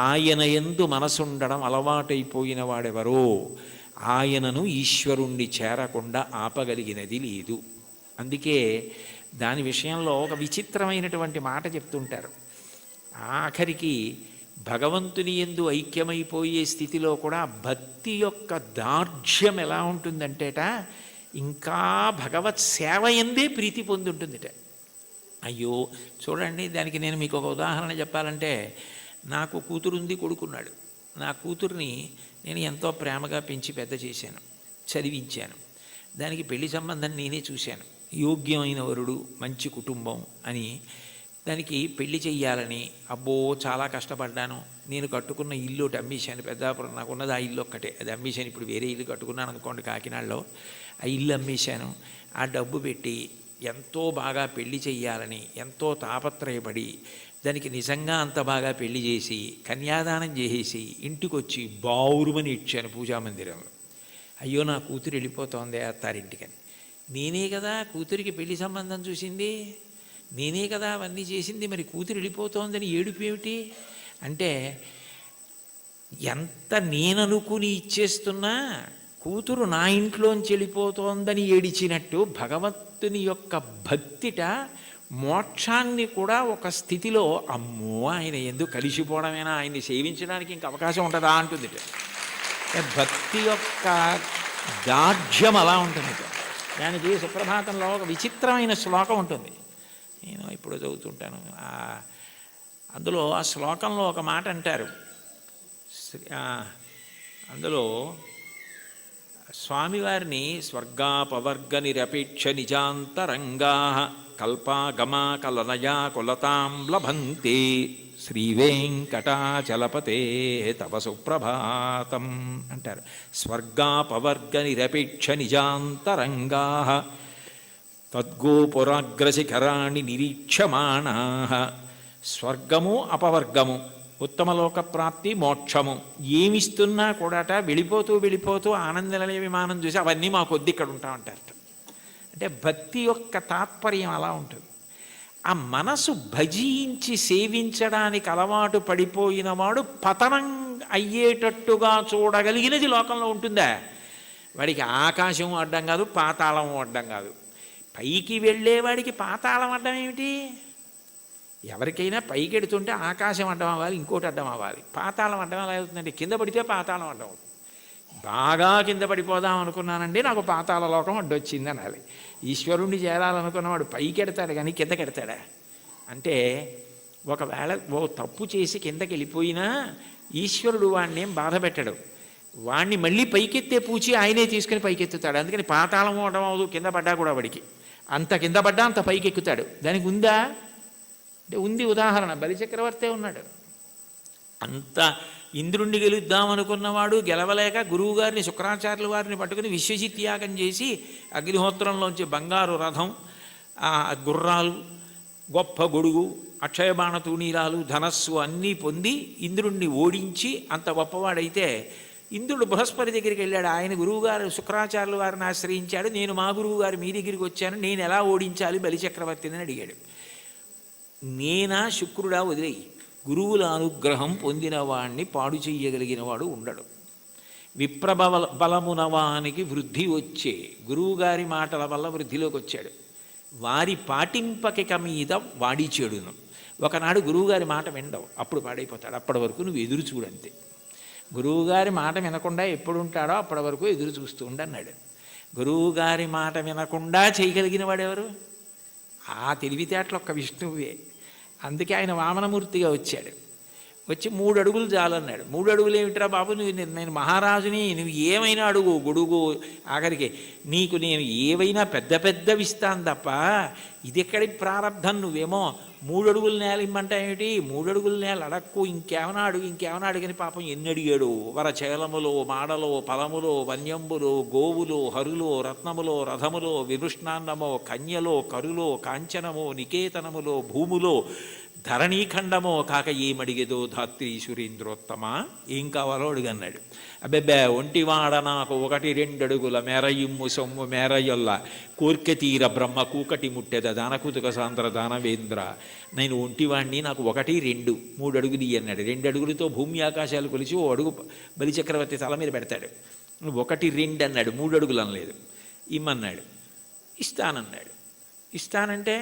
ఆయన యందు మనసుండడం అలవాటైపోయిన వాడెవరో ఆయనను ఈశ్వరుణ్ణి చేరకుండా ఆపగలిగినది లేదు. అందుకే దాని విషయంలో ఒక విచిత్రమైనటువంటి మాట చెప్తుంటారు. ఆఖరికి భగవంతుని యందు ఐక్యమైపోయే స్థితిలో కూడా భక్తి యొక్క దార్ఢ్యం ఎలా ఉంటుందంటేట, ఇంకా భగవత్ సేవ ఎందే ప్రీతి పొందుంటుందిట. అయ్యో చూడండి, దానికి నేను మీకు ఒక ఉదాహరణ చెప్పాలంటే, నాకు కూతురుంది, కొడుకున్నాడు. నా కూతుర్ని నేను ఎంతో ప్రేమగా పెంచి పెద్ద చేశాను, చదివించాను. దానికి పెళ్లి సంబంధం నేనే చూశాను. యోగ్యమైన వరుడు, మంచి కుటుంబం అని దానికి పెళ్లి చెయ్యాలని అబ్బో చాలా కష్టపడ్డాను. నేను కట్టుకున్న ఇల్లు ఒకటి అమ్మేశాను. పెద్దాపురం నాకున్నది ఆ ఇల్లు ఒక్కటే, అది అమ్మేశాను. ఇప్పుడు వేరే ఇల్లు కట్టుకున్నాను అనుకోండి కాకినాడలో. ఆ ఇల్లు అమ్మేశాను. ఆ డబ్బు పెట్టి ఎంతో బాగా పెళ్లి చెయ్యాలని ఎంతో తాపత్రయపడి దానికి నిజంగా అంత బాగా పెళ్లి చేసి కన్యాదానం చేసేసి ఇంటికొచ్చి బావురుమని ఇచ్చాను పూజామందిరంలో. అయ్యో నా కూతురు వెళ్ళిపోతోంది అత్తారింటికని. నేనే కదా కూతురికి పెళ్లి సంబంధం చూసింది, నేనే కదా అవన్నీ చేసింది, మరి కూతురు వెళ్ళిపోతోందని ఏడుపు ఏమిటి అంటే, ఎంత నేననుకుని ఇచ్చేస్తున్నా కూతురు నా ఇంట్లోంచి వెళ్ళిపోతోందని ఏడిచినట్టు భగవంతుని యొక్క భక్తిట మోక్షాన్ని కూడా ఒక స్థితిలో అమ్మో ఆయన ఎందుకు కలిసిపోవడమేనా, ఆయన్ని సేవించడానికి ఇంక అవకాశం ఉంటుందా అంటుంది. భక్తి యొక్క దార్ఢ్యం అలా ఉంటుంది. దానికి సుప్రభాతంలో ఒక విచిత్రమైన శ్లోకం ఉంటుంది, నేను ఇప్పుడు చదువుతుంటాను. అందులో ఆ శ్లోకంలో ఒక మాట అంటారు. అందులో స్వామివారిని స్వర్గాపవర్గ నిరపేక్ష నిజాంతరంగా కల్పాగమా కలనయా కులతాం లభంతే శ్రీవేంకటాచలపతే తవ సుప్రభాతం అంటారు. స్వర్గాపవర్గ నిరపేక్ష నిజాంతరంగా తద్గోపురాగ్రశిఖరాణి నిరీక్షమాణా. స్వర్గము అపవర్గము, ఉత్తమలోక ప్రాప్తి, మోక్షము ఏమిస్తున్నా కూడాట వెళ్ళిపోతూ వెళ్ళిపోతూ ఆనందనిలయ విమానం చూసి అవన్నీ మాకొద్ది ఇక్కడ ఉంటామంటారట. అంటే భక్తి యొక్క తాత్పర్యం అలా ఉంటుంది. ఆ మనసు భజించి సేవించడానికి అలవాటు పడిపోయిన వాడు పతనం అయ్యేటట్టుగా చూడగలిగినది లోకంలో ఉంటుందా? వాడికి ఆకాశం అడ్డం కాదు, పాతాళం అడ్డం కాదు. పైకి వెళ్ళేవాడికి పాతాళం అడ్డం ఏమిటి? ఎవరికైనా పైకి ఎడుతుంటే ఆకాశం అడ్డం అవ్వాలి, ఇంకోటి అడ్డం అవ్వాలి. పాతాళం అడ్డం ఎలా అవుతుందంటే కింద పడితే పాతాళం అడ్డం అవుతుంది. బాగా కింద పడిపోదాం అనుకున్నానండి, నాకు పాతాళ లోకం అడ్డొచ్చింది అనాలి. ఈశ్వరుణ్ణి చేరాలనుకున్నవాడు పైకి ఎడతాడు కానీ కిందకి ఎడతాడా? అంటే ఒకవేళ ఓ తప్పు చేసి కిందకి వెళ్ళిపోయినా ఈశ్వరుడు వాడిని ఏం బాధ పెట్టడు. వాణ్ణి మళ్ళీ పైకెత్తే పూచి ఆయనే తీసుకుని పైకెత్తుతాడు. అందుకని పాతాళం అవడం అవదు, కింద పడ్డా కూడా వాడికి అంత కింద పడ్డా అంత పైకి ఎక్కుతాడు. దానికి ఉందా అంటే ఉంది. ఉదాహరణ బలిచక్రవర్తే ఉన్నాడు. అంత ఇంద్రుణ్ణి గెలుద్దామనుకున్నవాడు గెలవలేక గురువుగారిని శుక్రాచార్యుల వారిని పట్టుకుని విశ్వజిత్ యాగం చేసి అగ్నిహోత్రంలోంచి బంగారు రథం, గుర్రాలు, గొప్ప గొడుగు, అక్షయబాణ తూణీరాలు, ధనస్సు అన్నీ పొంది ఇంద్రుణ్ణి ఓడించి అంత గొప్పవాడైతే ఇంద్రుడు బృహస్పతి దగ్గరికి వెళ్ళాడు. ఆయన గురువుగారు శుక్రాచార్యుల వారిని ఆశ్రయించాడు. నేను మా గురువుగారు మీ దగ్గరికి వచ్చాను, నేను ఎలా ఓడించాలి బలిచక్రవర్తిని అని అడిగాడు. నేనా శుక్రుడా వదిలేయి, గురువుల అనుగ్రహం పొందిన వాణ్ణి పాడు చెయ్యగలిగిన వాడు ఉండడు. బలమునవానికి వృద్ధి వచ్చే గురువుగారి మాటల వల్ల వృద్ధిలోకి వచ్చాడు. వారి పాటింపకిక మీద వాడి చెడును. ఒకనాడు గురువుగారి మాట వినడవు, అప్పుడు పాడైపోతాడు. అప్పటి వరకు నువ్వు ఎదురు చూడంతే. గురువుగారి మాట వినకుండా ఎప్పుడు ఉంటాడో అప్పటి వరకు ఎదురు చూస్తూ ఉండన్నాడు. గురువుగారి మాట వినకుండా చేయగలిగిన వాడెవరు? ఆ తెలివితేటలు ఒక్క విష్ణువే. అందుకే ఆయన వామనమూర్తిగా వచ్చాడు. వచ్చి 3 అడుగులు చాలన్నాడు. 3 అడుగులు ఏమిట్రా బాబు, నేను మహారాజుని, నువ్వు ఏమైనా అడుగు, గొడుగు, ఆఖరికి నీకు నేను ఏవైనా పెద్ద పెద్దవి ఇస్తాను తప్ప ఇది ఎక్కడి ప్రారంధం, నువ్వేమో 3 అడుగుల నేల ఇమ్మంటా ఏమిటి, 3 అడుగుల నేల అడక్కు, ఇంకేమైనా అడుగు, ఇంకేమైనా అడుగని పాపం ఎన్ని అడిగాడు. వరచేలములో, మాడలో, ఫలములో, వన్యంబులో, గోవులో, హరులో, రత్నములో, రథములో, విభృష్ణాన్నమో, కన్యలో, కరులో, కాంచనమో, నికేతనములో, భూములో, ధరణీఖండమో కాక ఏమడిగేదో ధాత్రి సురేంద్రోత్తమ, ఏం కావాలో అడుగన్నాడు. అబ్బెబ్బే ఒంటివాడ నాకు 1-2 అడుగుల మేరయిమ్ము సొమ్ము మేరయ్యొల్ల కోర్కె తీర బ్రహ్మ కూకటి ముట్టెద దానకుతుక సాంద్ర దానవేంద్ర, నేను ఒంటివాణ్ణి, నాకు 1-2 3 అడుగులు అన్నాడు. 2 అడుగులతో భూమి ఆకాశాలు కొలిచి 1 అడుగు బలిచక్రవర్తి తల మీద పెడతాడు. 1-2 అన్నాడు, 3 అడుగులు అనలేదు. ఇమ్మన్నాడు. ఇస్తానన్నాడు. ఇస్తానంటే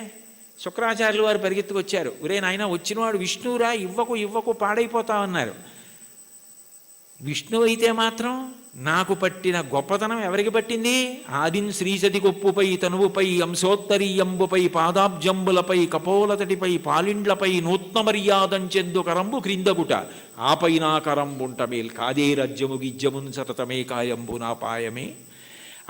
శుక్రాచార్యులు వారు పరిగెత్తుకొచ్చారు. ఒరే నాయన, వచ్చినవాడు విష్ణువురా, ఇవ్వకు పాడైపోతామన్నారు. విష్ణువు అయితే మాత్రం నాకు పట్టిన గొప్పతనం ఎవరికి పట్టింది? ఆదిన్ శ్రీసతి కొప్పుపై తనువుపై అంశోత్తరీయంబుపై పాదాబ్జంబులపై కపోలతటిపై పాలిండ్లపై నూత్న మర్యాదంచెందు కరంబు క్రిందగుట ఆపైనా కరంబుంట మేల్ కాదే రజ్యము గిజ్జమున్ సతతమే కాయంబు నా పాయమే.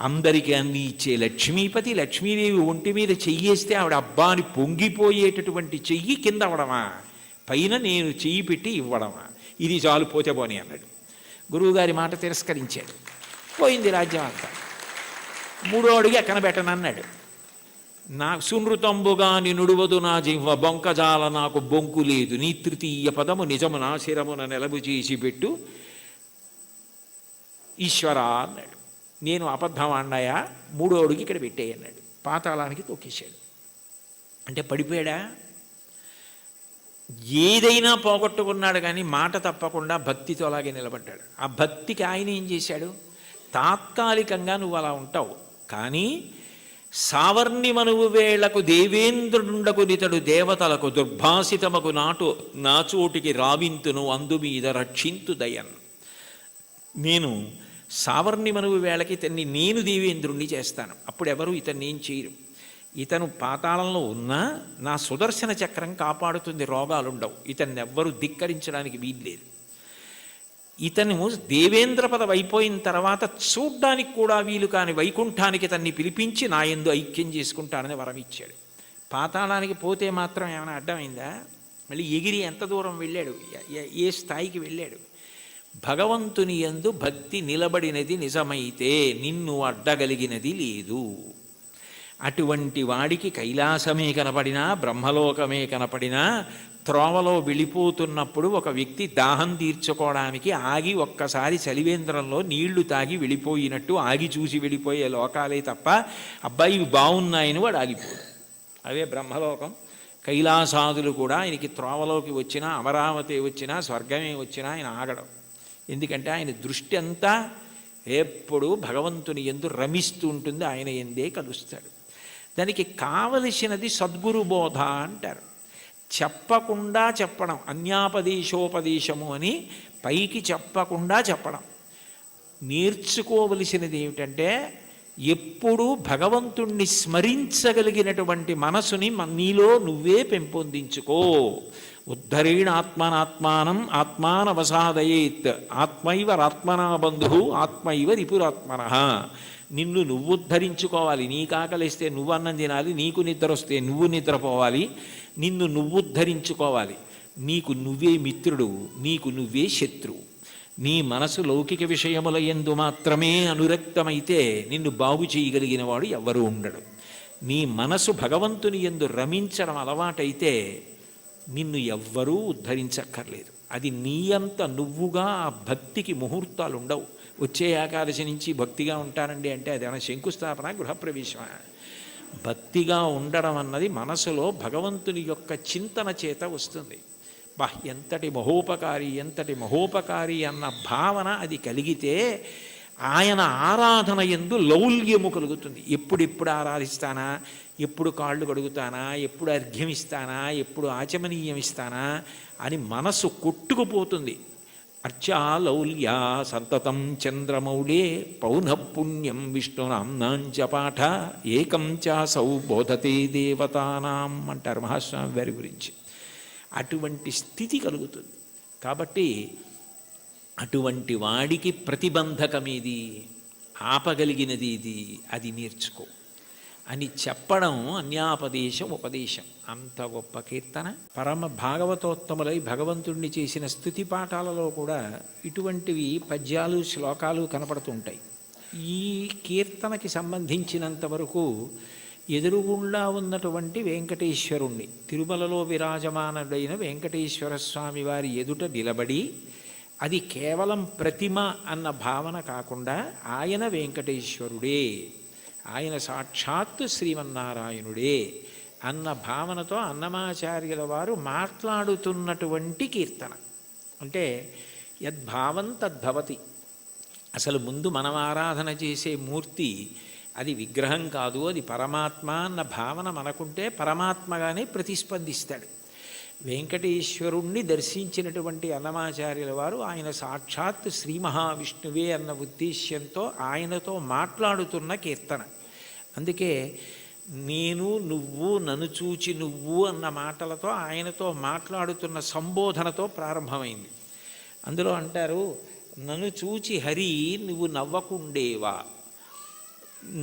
అందరికీ అన్ని ఇచ్చే లక్ష్మీపతి, లక్ష్మీదేవి ఒంటి మీద చెయ్యేస్తే ఆవిడ అబ్బాని పొంగిపోయేటటువంటి చెయ్యి కింద అవడమా, పైన నేను చెయ్యి పెట్టి ఇవ్వడమా? ఇది చాలు, పోతే పోని అన్నాడు. గురువుగారి మాట తిరస్కరించాడు. పోయింది రాజ్యం అంతా. 3వ అడుగు ఎక్కన పెట్టనన్నాడు. నా సునృతంబుగా నినుడువదు నా జివ్వ బొంకజాల నాకు బొంకు లేదు, నీ 3వ పదము నిజము నా శిరమున నెలవు చేసి పెట్టు ఈశ్వర అన్నాడు. నేను అబద్ధం అన్నాయా, 3వ అడుగు ఇక్కడ పెట్టేయన్నాడు. పాతాళానికి తొక్కేశాడు. అంటే పడిపోయాడా? ఏదైనా పోగొట్టుకున్నాడు కానీ మాట తప్పకుండా భక్తితో అలాగే నిలబడ్డాడు. ఆ భక్తికి ఆయన ఏం చేశాడు? తాత్కాలికంగా నువ్వు అలా ఉంటావు, కానీ సావర్ణి మనువు వేళకు దేవేంద్రుడుండకు నితడు దేవతలకు దుర్భాసితమకు నాచోటికి రావింతును అందు మీద రక్షింతు దయన్. నేను సావర్ణి మనువు వేళకి ఇతన్ని నేను దేవేంద్రుణ్ణి చేస్తాను, అప్పుడు ఎవరు ఇతన్ని ఏం చేయరు. ఇతను పాతాళంలో ఉన్నా నా సుదర్శన చక్రం కాపాడుతుంది, రోగాలుండవు, ఇతన్ని ఎవ్వరూ ధిక్కరించడానికి వీల్లేదు. ఇతను దేవేంద్ర పదవి అయిపోయిన తర్వాత చూడ్డానికి కూడా వీలు కాని వైకుంఠానికి ఇతన్ని పిలిపించి నా యందు ఐక్యం చేసుకుంటానని వరం ఇచ్చాడు. పాతాళానికి పోతే మాత్రం ఏమైనా అడ్డమైందా? మళ్ళీ ఎగిరి ఎంత దూరం వెళ్ళాడు, ఏ స్థాయికి వెళ్ళాడు? భగవంతుని యందు భక్తి నిలబడినది నిజమైతే నిన్ను అడ్డగలిగినది లేదు. అటువంటి వాడికి కైలాసమే కనపడినా బ్రహ్మలోకమే కనపడినా త్రోవలో వెళ్ళిపోతున్నప్పుడు ఒక వ్యక్తి దాహం తీర్చుకోవడానికి ఆగి ఒక్కసారి చలివేంద్రంలో నీళ్లు తాగి వెళ్ళిపోయినట్టు ఆగి చూసి వెళ్ళిపోయే లోకాలే తప్ప అబ్బాయి ఇవి బాగున్నాయని వాడు ఆగిపోడు. అవే బ్రహ్మలోకం. కైలాసాదులు కూడా ఆయనకి త్రోవలోకి వచ్చినా అమరావతి వచ్చినా స్వర్గమే వచ్చినా ఆయన ఆగడం. ఎందుకంటే ఆయన దృష్టి అంతా ఎప్పుడూ భగవంతుని యందు రమిస్తూ ఉంటుంది, ఆయన ఎందే కలుస్తాడు. దానికి కావలసినది సద్గురు బోధ అంటారు. చెప్పకుండా చెప్పడం, అన్యాపదేశోపదేశము అని పైకి చెప్పకుండా చెప్పడం. నేర్చుకోవలసినది ఏమిటంటే ఎప్పుడూ భగవంతుణ్ణి స్మరించగలిగినటువంటి మనసుని నీలో నువ్వే పెంపొందించుకో. ఉద్ధరేణ ఆత్మనాత్మానం ఆత్మానవసాదయేత్ ఆత్మైవరాత్మనా బంధు ఆత్మైవ రిపురాత్మన. నిన్ను నువ్వు ఉద్ధరించుకోవాలి. నీకు ఆకలిస్తే నువ్వు అన్నం తినాలి, నీకు నిద్ర వస్తే నువ్వు నిద్రపోవాలి. నిన్ను నువ్వు ఉద్ధరించుకోవాలి. నీకు నువ్వే మిత్రుడు, నీకు నువ్వే శత్రువు. నీ మనసు లౌకిక విషయముల యందు మాత్రమే అనురక్తమైతే నిన్ను బాగు చేయగలిగిన వాడు ఎవ్వరూ ఉండడు. నీ మనసు భగవంతుని యందు రమించడం అలవాటైతే నిన్ను ఎవ్వరూ ఉద్ధరించక్కర్లేదు. అది నీ అంత నువ్వుగా ఆ భక్తికి ముహూర్తాలు ఉండవు. వచ్చే ఏకాదశి నుంచి భక్తిగా ఉంటానండి అంటే అది ఏమైనా శంకుస్థాపన, గృహప్రవేశమా? భక్తిగా ఉండడం అన్నది మనసులో భగవంతుని యొక్క చింతన చేత వస్తుంది. ఎంతటి మహోపకారి అన్న భావన అది కలిగితే ఆయన ఆరాధన యందు లౌల్యము కలుగుతుంది. ఎప్పుడెప్పుడు ఆరాధిస్తానా, ఎప్పుడు కాళ్ళు కడుగుతానా, ఎప్పుడు అర్ఘ్యం ఇస్తానా, ఎప్పుడు ఆచమనీయం ఇస్తానా అని మనసు కొట్టుకుపోతుంది. అర్చాలౌల్యా సంతతం చంద్రమౌళే పౌనఃపుణ్యం విష్ణునాంనాంచ పాఠ ఏకం చాసౌ బోధతే దేవతానాం అంటారు మహాస్వామి వారి గురించి. అటువంటి స్థితి కలుగుతుంది. కాబట్టి అటువంటి వాడికి ప్రతిబంధకమేది, ఆపగలిగినది ఇది, అది నేర్చుకో అని చెప్పడం అన్యాపదేశం ఉపదేశం. అంత గొప్ప కీర్తన. పరమ భాగవతోత్తములై భగవంతుడిని చేసిన స్తుతి పాఠాలలో కూడా ఇటువంటివి పద్యాలు శ్లోకాలు కనపడుతుంటాయి. ఈ కీర్తనకి సంబంధించినంత వరకు ఎదురుగుండా ఉన్నటువంటి వెంకటేశ్వరుణ్ణి, తిరుమలలో విరాజమానుడైన వెంకటేశ్వర స్వామి వారి ఎదుట నిలబడి, అది కేవలం ప్రతిమ అన్న భావన కాకుండా ఆయన వెంకటేశ్వరుడే, ఆయన సాక్షాత్తు శ్రీమన్నారాయణుడే అన్న భావనతో అన్నమాచార్యుల వారు మాట్లాడుతున్నటువంటి కీర్తన. అంటే యద్భావం తద్భవతి. అసలు ముందు మనం ఆరాధన చేసే మూర్తి అది విగ్రహం కాదు, అది పరమాత్మ అన్న భావన మనకుంటే పరమాత్మగానే ప్రతిస్పందిస్తాడు. వెంకటేశ్వరుణ్ణి దర్శించినటువంటి అన్నమాచార్యుల వారు ఆయన సాక్షాత్ శ్రీ మహావిష్ణువే అన్న ఉద్దేశ్యంతో ఆయనతో మాట్లాడుతున్న కీర్తన. అందుకే నేను నువ్వు నన్ను చూచి నువ్వు అన్న మాటలతో ఆయనతో మాట్లాడుతున్న సంబోధనతో ప్రారంభమైంది. అందులో అంటారు, నన్ను చూచి హరి నువ్వు నవ్వకుండేవా.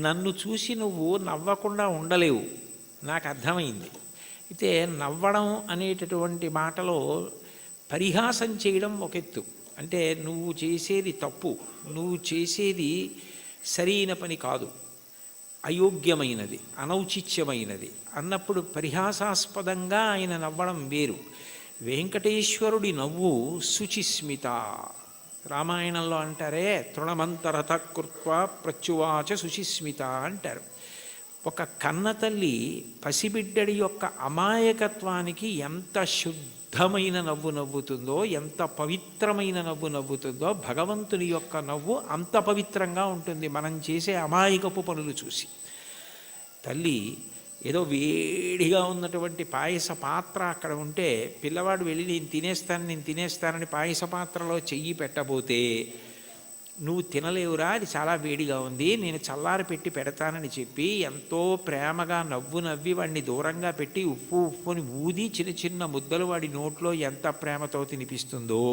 నన్ను చూసి నువ్వు నవ్వకుండా ఉండలేవు, నాకు అర్థమైంది. అయితే నవ్వడం అనేటటువంటి మాటలో పరిహాసం చేయడం ఒక ఎత్తు. అంటే నువ్వు చేసేది తప్పు, నువ్వు చేసేది సరైన పని కాదు, అయోగ్యమైనది, అనౌచిత్యమైనది అన్నప్పుడు పరిహాసాస్పదంగా ఆయన నవ్వడం వేరు. వెంకటేశ్వరుడి నవ్వు శుచిస్మిత. రామాయణంలో అంటారే, తృణమంతరత కృత్వా ప్రత్యువాచ శుచిస్మిత అంటారు. ఒక కన్నతల్లి పసిబిడ్డడి యొక్క అమాయకత్వానికి ఎంత శుద్ధమైన నవ్వు నవ్వుతుందో, ఎంత పవిత్రమైన నవ్వు నవ్వుతుందో, భగవంతుని యొక్క నవ్వు అంత పవిత్రంగా ఉంటుంది మనం చేసే అమాయకపు పనులు చూసి. తల్లి ఏదో వేడిగా ఉన్నటువంటి పాయస పాత్ర అక్కడ ఉంటే పిల్లవాడు వెళ్ళి నేను తినేస్తానని పాయస పాత్రలో చెయ్యి పెట్టబోతే, నువ్వు తినలేవురా, అది చాలా వేడిగా ఉంది, నేను చల్లారి పెట్టి పెడతానని చెప్పి ఎంతో ప్రేమగా నవ్వు నవ్వి వాడిని దూరంగా పెట్టి ఉప్పుని ఊది చిన్న చిన్న ముద్దలు వాడి నోట్లో ఎంత ప్రేమతో తినిపిస్తుందో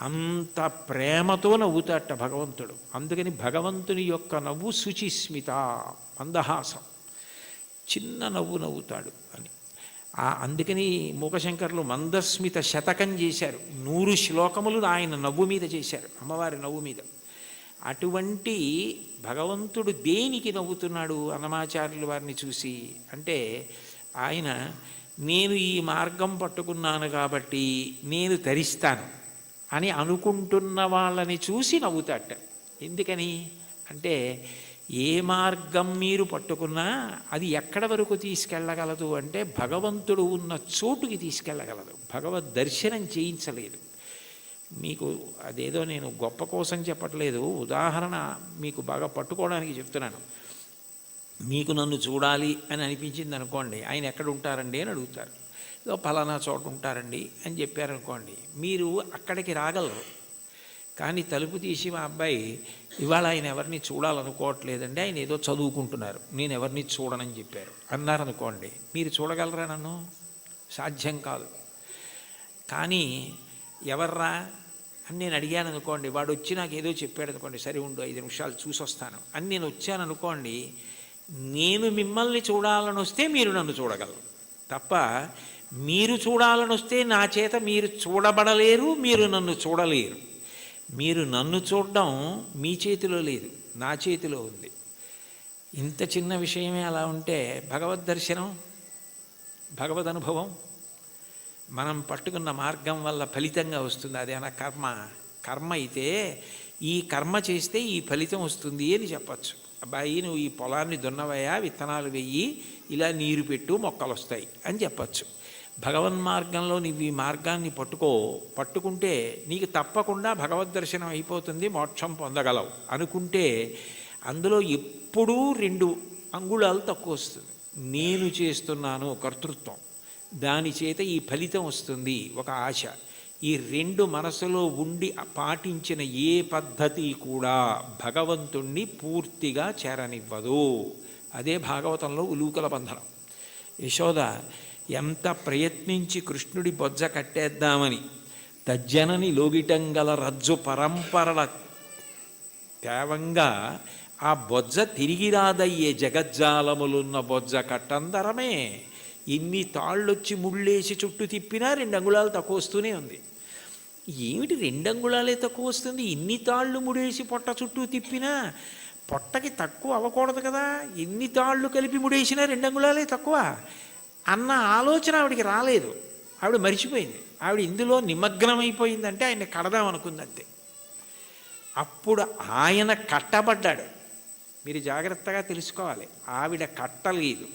అంత ప్రేమతో నవ్వుతాట భగవంతుడు. అందుకని భగవంతుని యొక్క నవ్వు శుచిస్మిత, మందహాసం, చిన్న నవ్వు నవ్వుతాడు అని. అందుకని మూకశంకర్లు మందస్మిత శతకం చేశారు. 100 శ్లోకములు ఆయన నవ్వు మీద చేశారు, అమ్మవారి నవ్వు మీద. అటువంటి భగవంతుడు దేనికి నవ్వుతున్నాడు అన్నమాచార్యుల వారిని చూసి అంటే, ఆయన నేను ఈ మార్గం పట్టుకున్నాను కాబట్టి నేను తరిస్తాను అని అనుకుంటున్న వాళ్ళని చూసి నవ్వుతాట. ఎందుకని అంటే, ఏ మార్గం మీరు పట్టుకున్నా అది ఎక్కడ వరకు తీసుకెళ్ళగలదు అంటే భగవంతుడు ఉన్న చోటుకి తీసుకెళ్ళగలదు, భగవద్ దర్శనం చేయించలేదు. మీకు అదేదో నేను గొప్ప కోసం చెప్పట్లేదు, ఉదాహరణ మీకు బాగా పట్టుకోవడానికి చెప్తున్నాను. మీకు నన్ను చూడాలి అని అనిపించింది అనుకోండి, ఆయన ఎక్కడ ఉంటారండి అని అడుగుతారు. ఏదో పలానా చోట ఉంటారండి అని చెప్పారనుకోండి, మీరు అక్కడికి రాగలరు. కానీ తలుపు తీసి మా అబ్బాయి ఇవాళ ఆయన ఎవరిని చూడాలనుకోవట్లేదండి, ఆయన ఏదో చదువుకుంటున్నారు, నేను ఎవరిని చూడనని చెప్పారు అన్నారనుకోండి, మీరు చూడగలరా నన్ను? సాధ్యం కాదు. కానీ ఎవర్రా అని నేను అడిగాను అనుకోండి, వాడు వచ్చి నాకు ఏదో చెప్పాడు అనుకోండి, సరే ఉండు 5 నిమిషాలు చూసి వస్తాను అని నేను వచ్చాను అనుకోండి, నేను మిమ్మల్ని చూడాలని వస్తే మీరు నన్ను చూడగలరు తప్ప, మీరు చూడాలని వస్తే నా చేత మీరు చూడబడలేరు, మీరు నన్ను చూడలేరు. మీరు నన్ను చూడడం మీ చేతిలో లేదు, నా చేతిలో ఉంది. ఇంత చిన్న విషయమే అలా ఉంటే భగవద్ దర్శనం, భగవద్ అనుభవం మనం పట్టుకున్న మార్గం వల్ల ఫలితంగా వస్తుంది. అదేనా కర్మ అయితే ఈ కర్మ చేస్తే ఈ ఫలితం వస్తుంది అని చెప్పచ్చు. అబ్బాయి నువ్వు ఈ పొలాన్ని దున్నవయ్యా, విత్తనాలు వెయ్యి, ఇలా నీరు పెట్టు, మొక్కలు వస్తాయి అని చెప్పచ్చు. భగవన్మార్గంలో నువ్వు ఈ మార్గాన్ని పట్టుకుంటే నీకు తప్పకుండా భగవద్ దర్శనం అయిపోతుంది, మోక్షం పొందగలవు అనుకుంటే అందులో ఎప్పుడూ 2 అంగుళాలు తక్కువ వస్తుంది. నేను చేస్తున్నాను కర్తృత్వం, దాని చేత ఈ ఫలితం వస్తుంది ఒక ఆశ. ఈ 2 మనసులో ఉండి పాటించిన ఏ పద్ధతి కూడా భగవంతుణ్ణి పూర్తిగా చేరనివ్వదు. అదే భాగవతంలో ఉలూకల బంధనం. యశోద ఎంత ప్రయత్నించి కృష్ణుడి బొజ్జ కట్టేద్దామని తజ్జనని లోగిటంగల రజ్జు పరంపరల తేవంగా ఆ బొజ్జ తిరిగి రాదయ్యే జగజ్జాలములున్న బొజ్జ కట్టందరమే. ఇన్ని తాళ్ళొచ్చి ముళ్ళేసి చుట్టూ తిప్పినా 2 అంగుళాలు తక్కువ వస్తూనే ఉంది. ఏమిటి 2 అంగుళాలే తక్కువ వస్తుంది, ఇన్ని తాళ్ళు ముడేసి పొట్ట చుట్టూ తిప్పినా పొట్టకి తక్కువ అవ్వకూడదు కదా, ఎన్ని తాళ్ళు కలిపి ముడేసినా 2 అంగుళాలే తక్కువ అన్న ఆలోచన ఆవిడికి రాలేదు. ఆవిడ మరిచిపోయింది. ఆవిడ ఇందులో నిమగ్నమైపోయిందంటే ఆయన కడదామనుకుందంతే. అప్పుడు ఆయన కట్టబడ్డాడు. మీరు జాగ్రత్తగా తెలుసుకోవాలి, ఆవిడ కట్టలేదు.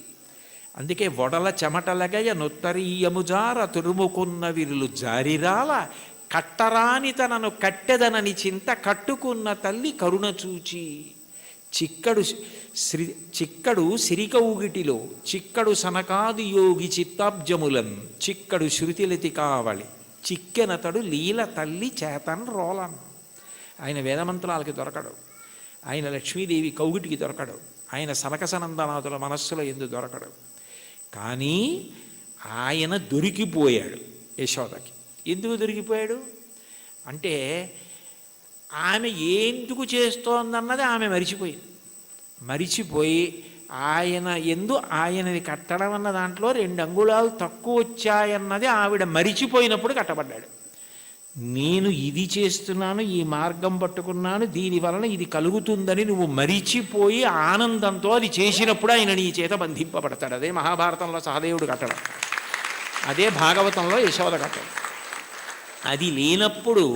అందుకే వడల చెమటలగయ నొత్తరీయముజార తురుముకున్న విరులు జారిరాల కట్టరాని తనను కట్టెదనని చింత కట్టుకున్న తల్లి కరుణ చూచి. చిక్కడు సిరికౌగిటిలో చిక్కడు సనకాది యోగి చిత్తాబ్జములన్ చిక్కడు శృతిలతి కావళి చిక్కెనతడు లీల తల్లి చేతన్ రోలన్. ఆయన వేదమంత్రాలకి దొరకడు, ఆయన లక్ష్మీదేవి కౌగిటికి దొరకడు, ఆయన సనకసనందనాథుల మనస్సులో ఎందు దొరకడు. కానీ ఆయన దొరికిపోయాడు యశోదకి. ఎందుకు దొరికిపోయాడు అంటే ఆమె ఎందుకు చేస్తోందన్నది ఆమె మరిచిపోయి ఆయన ఆయనని కట్టడం అన్న దాంట్లో 2 అంగుళాలు తక్కువ వచ్చాయన్నది ఆవిడ మరిచిపోయినప్పుడు కట్టబడ్డాడు. నేను ఇది చేస్తున్నాను, ఈ మార్గం పట్టుకున్నాను, దీనివలన ఇది కలుగుతుందని నువ్వు మరిచిపోయి ఆనందంతో అది చేసినప్పుడు ఆయన నీ చేత బంధింపబడతాడు. అదే మహాభారతంలో సహదేవుడు కట్టడం, అదే భాగవతంలో యశోద కట్టడం. అది లేనప్పుడు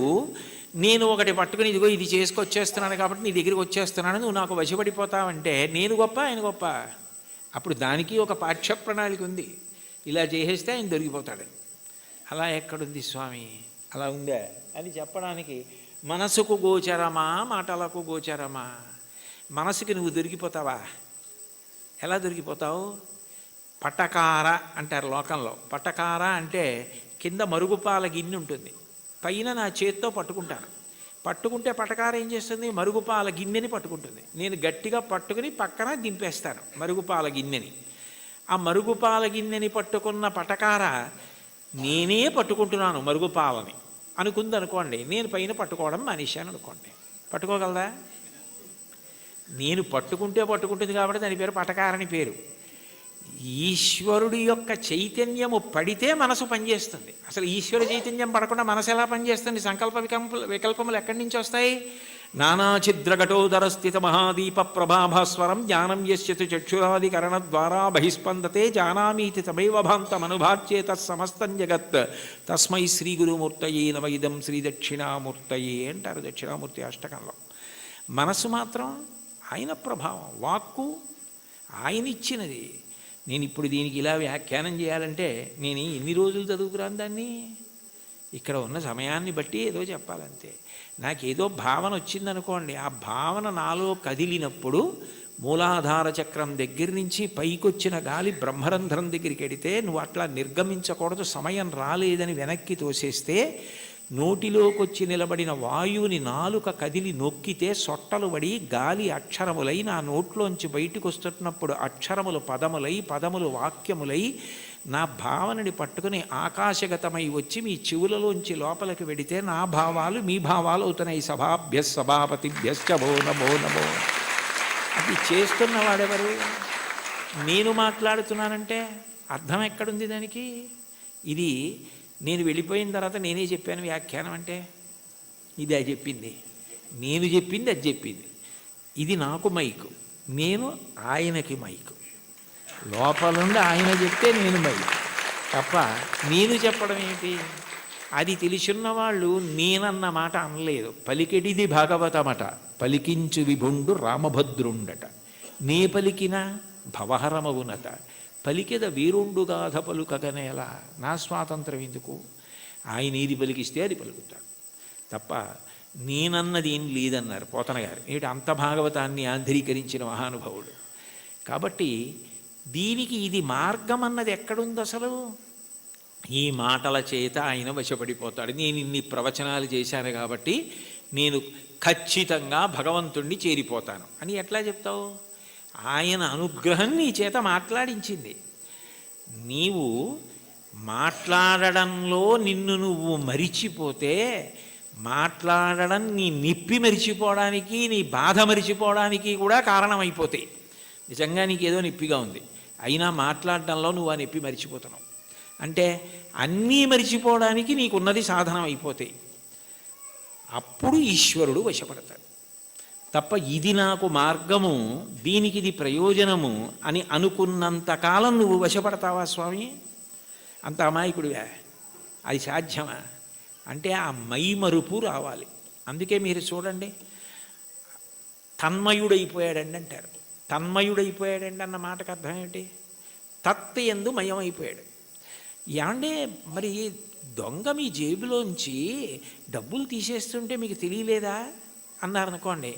నేను ఒకటి పట్టుకుని ఇదిగో ఇది చేసుకొచ్చేస్తున్నాను కాబట్టి నీ దగ్గరికి వచ్చేస్తున్నాను, నువ్వు నాకు వశపడిపోతావంటే నేను గొప్ప ఆయన గొప్ప. అప్పుడు దానికి ఒక పాఠ్య ప్రణాళిక ఉంది, ఇలా చేసేస్తే ఆయన దొరికిపోతాడు. అలా ఎక్కడుంది స్వామి, అలా ఉందా అని చెప్పడానికి మనసుకు గోచరమా మాటలకు గోచరమా? మనసుకి నువ్వు దొరికిపోతావా? ఎలా దొరికిపోతావు? పటకార అంటారు లోకంలో. పటకార అంటే కింద మరుగుపాల గిన్నె ఉంటుంది, పైన నా చేత్తో పట్టుకుంటే పటకార ఏం చేస్తుంది? మరుగుపాల గిన్నెని పట్టుకుంటుంది. నేను గట్టిగా పట్టుకుని పక్కన దింపేస్తాను మరుగుపాల గిన్నెని. ఆ మరుగుపాల గిన్నెని పట్టుకున్న పటకార నేనే పట్టుకుంటున్నాను మరుగుపాలని అనుకుంది అనుకోండి, నేను పైన పట్టుకోవడం మానేశాను అనుకోండి, పట్టుకోగలదా? నేను పట్టుకుంటుంది కాబట్టి దాని పేరు పటకారని పేరు. ఈశ్వరుడి యొక్క చైతన్యము పడితే మనసు పనిచేస్తుంది. అసలు ఈశ్వర చైతన్యం పడకుండా మనసు ఎలా పనిచేస్తుంది? సంకల్ప వికల్పములు ఎక్కడి నుంచి వస్తాయి? నానాఛిద్రఘటోదర స్థిత మహాదీప ప్రభాభాస్వరం జ్ఞానం యస్యతు చక్షురాదికరణ ద్వారా బహిస్పందతే జానామీతి తమైవ భాంతమనుభాచ్యేత సమస్తం జగత్ తస్మై శ్రీ గురుమూర్తయే నమ ఇదం శ్రీ దక్షిణామూర్తయే అంటారు దక్షిణామూర్తి అష్టకంలో. మనసు మాత్రం ఆయన ప్రభావం, వాక్కు ఆయన ఇచ్చినది. నేను ఇప్పుడు దీనికి ఇలా వ్యాఖ్యానం చేయాలంటే నేను ఎన్ని రోజులు చదువుకురాను దాన్ని? ఇక్కడ ఉన్న సమయాన్ని బట్టి ఏదో చెప్పాలంతే. నాకేదో భావన వచ్చిందనుకోండి, ఆ భావన నాలో కదిలినప్పుడు మూలాధార చక్రం దగ్గర నుంచి పైకొచ్చిన గాలి బ్రహ్మరంధ్రం దగ్గరికి వెడితే నువ్వు అట్లా నిర్గమించకూడదు, సమయం రాలేదని వెనక్కి తోసేస్తే నోటిలోకి వచ్చి నిలబడిన వాయువుని నాలుక కదిలి నొక్కితే సొట్టలు పడి గాలి అక్షరములై నా నోట్లోంచి బయటకు వస్తున్నప్పుడు అక్షరములు పదములై పదములు వాక్యములై నా భావనని పట్టుకుని ఆకాశగతమై వచ్చి మీ చెవులలోంచి లోపలికి వెడితే నా భావాలు మీ భావాలు అవుతున్నాయి. సభాభ్యస్ సభాపతిభ్యశ్చ భో నమో నమో. అది చేస్తున్నవాడెవరు? నేను మాట్లాడుతున్నానంటే అర్థం ఎక్కడుంది దానికి? ఇది నేను వెళ్ళిపోయిన తర్వాత నేనే చెప్పాను వ్యాఖ్యానం అంటే ఇది అది చెప్పింది, నేను చెప్పింది అది చెప్పింది. ఇది నాకు మైకు, నేను ఆయనకి మైకు. లోపల నుండి ఆయన చెప్తే నేను మైకు తప్ప నేను చెప్పడం ఏమిటి? అది తెలిసిన్న వాళ్ళు నేనన్న మాట అనలేదు. పలికెడిది భాగవతమట, పలికించు విభుండు రామభద్రుండట. నే పలికిన భవహరమవునట, పలికెద వీరుండుగాథ పలుకగనేలా. నా స్వాతంత్రం ఎందుకు? ఆయన ఏది పలికిస్తే అది పలుకుతాడు తప్ప నేనన్నది ఏం లేదన్నారు పోతన గారు. ఏమిటి అంత భాగవతాన్ని ఆంధ్రీకరించిన మహానుభావుడు. కాబట్టి దీనికి ఇది మార్గం అన్నది ఎక్కడుంది అసలు? ఈ మాటల చేత ఆయన వశపడిపోతాడు. నేను ఇన్ని ప్రవచనాలు చేశాను కాబట్టి నేను ఖచ్చితంగా భగవంతుణ్ణి చేరిపోతాను అని ఎట్లా చెప్తావు? ఆయన అనుగ్రహం నీ చేత మాట్లాడించింది. నీవు మాట్లాడడంలో నిన్ను నువ్వు మరిచిపోతే మాట్లాడడం నీ నిప్పి మరిచిపోవడానికి, నీ బాధ మరిచిపోవడానికి కూడా కారణమైపోతాయి. నిజంగా నీకేదో నిప్పిగా ఉంది, అయినా మాట్లాడడంలో నువ్వు ఆ నొప్పి మరిచిపోతున్నావు అంటే అన్నీ మరిచిపోవడానికి నీకున్నది సాధనం అయిపోతాయి. అప్పుడు ఈశ్వరుడు వశపడతాడు. తప్ప ఇది నాకు మార్గము, దీనికి ఇది ప్రయోజనము అని అనుకున్నంతకాలం నువ్వు వశపడతావా స్వామి? అంత అమాయకుడివా? అది సాధ్యమా? అంటే ఆ మైమరుపు రావాలి. అందుకే మీరు చూడండి, తన్మయుడైపోయాడండి అంటారు. తన్మయుడైపోయాడండి అన్న మాటకు అర్థం ఏమిటి? తత్ యందు మయమైపోయాడు. ఏమంటే మరి దొంగ మీ జేబులోంచి డబ్బులు తీసేస్తుంటే మీకు తెలియలేదా అన్నారనుకోండి,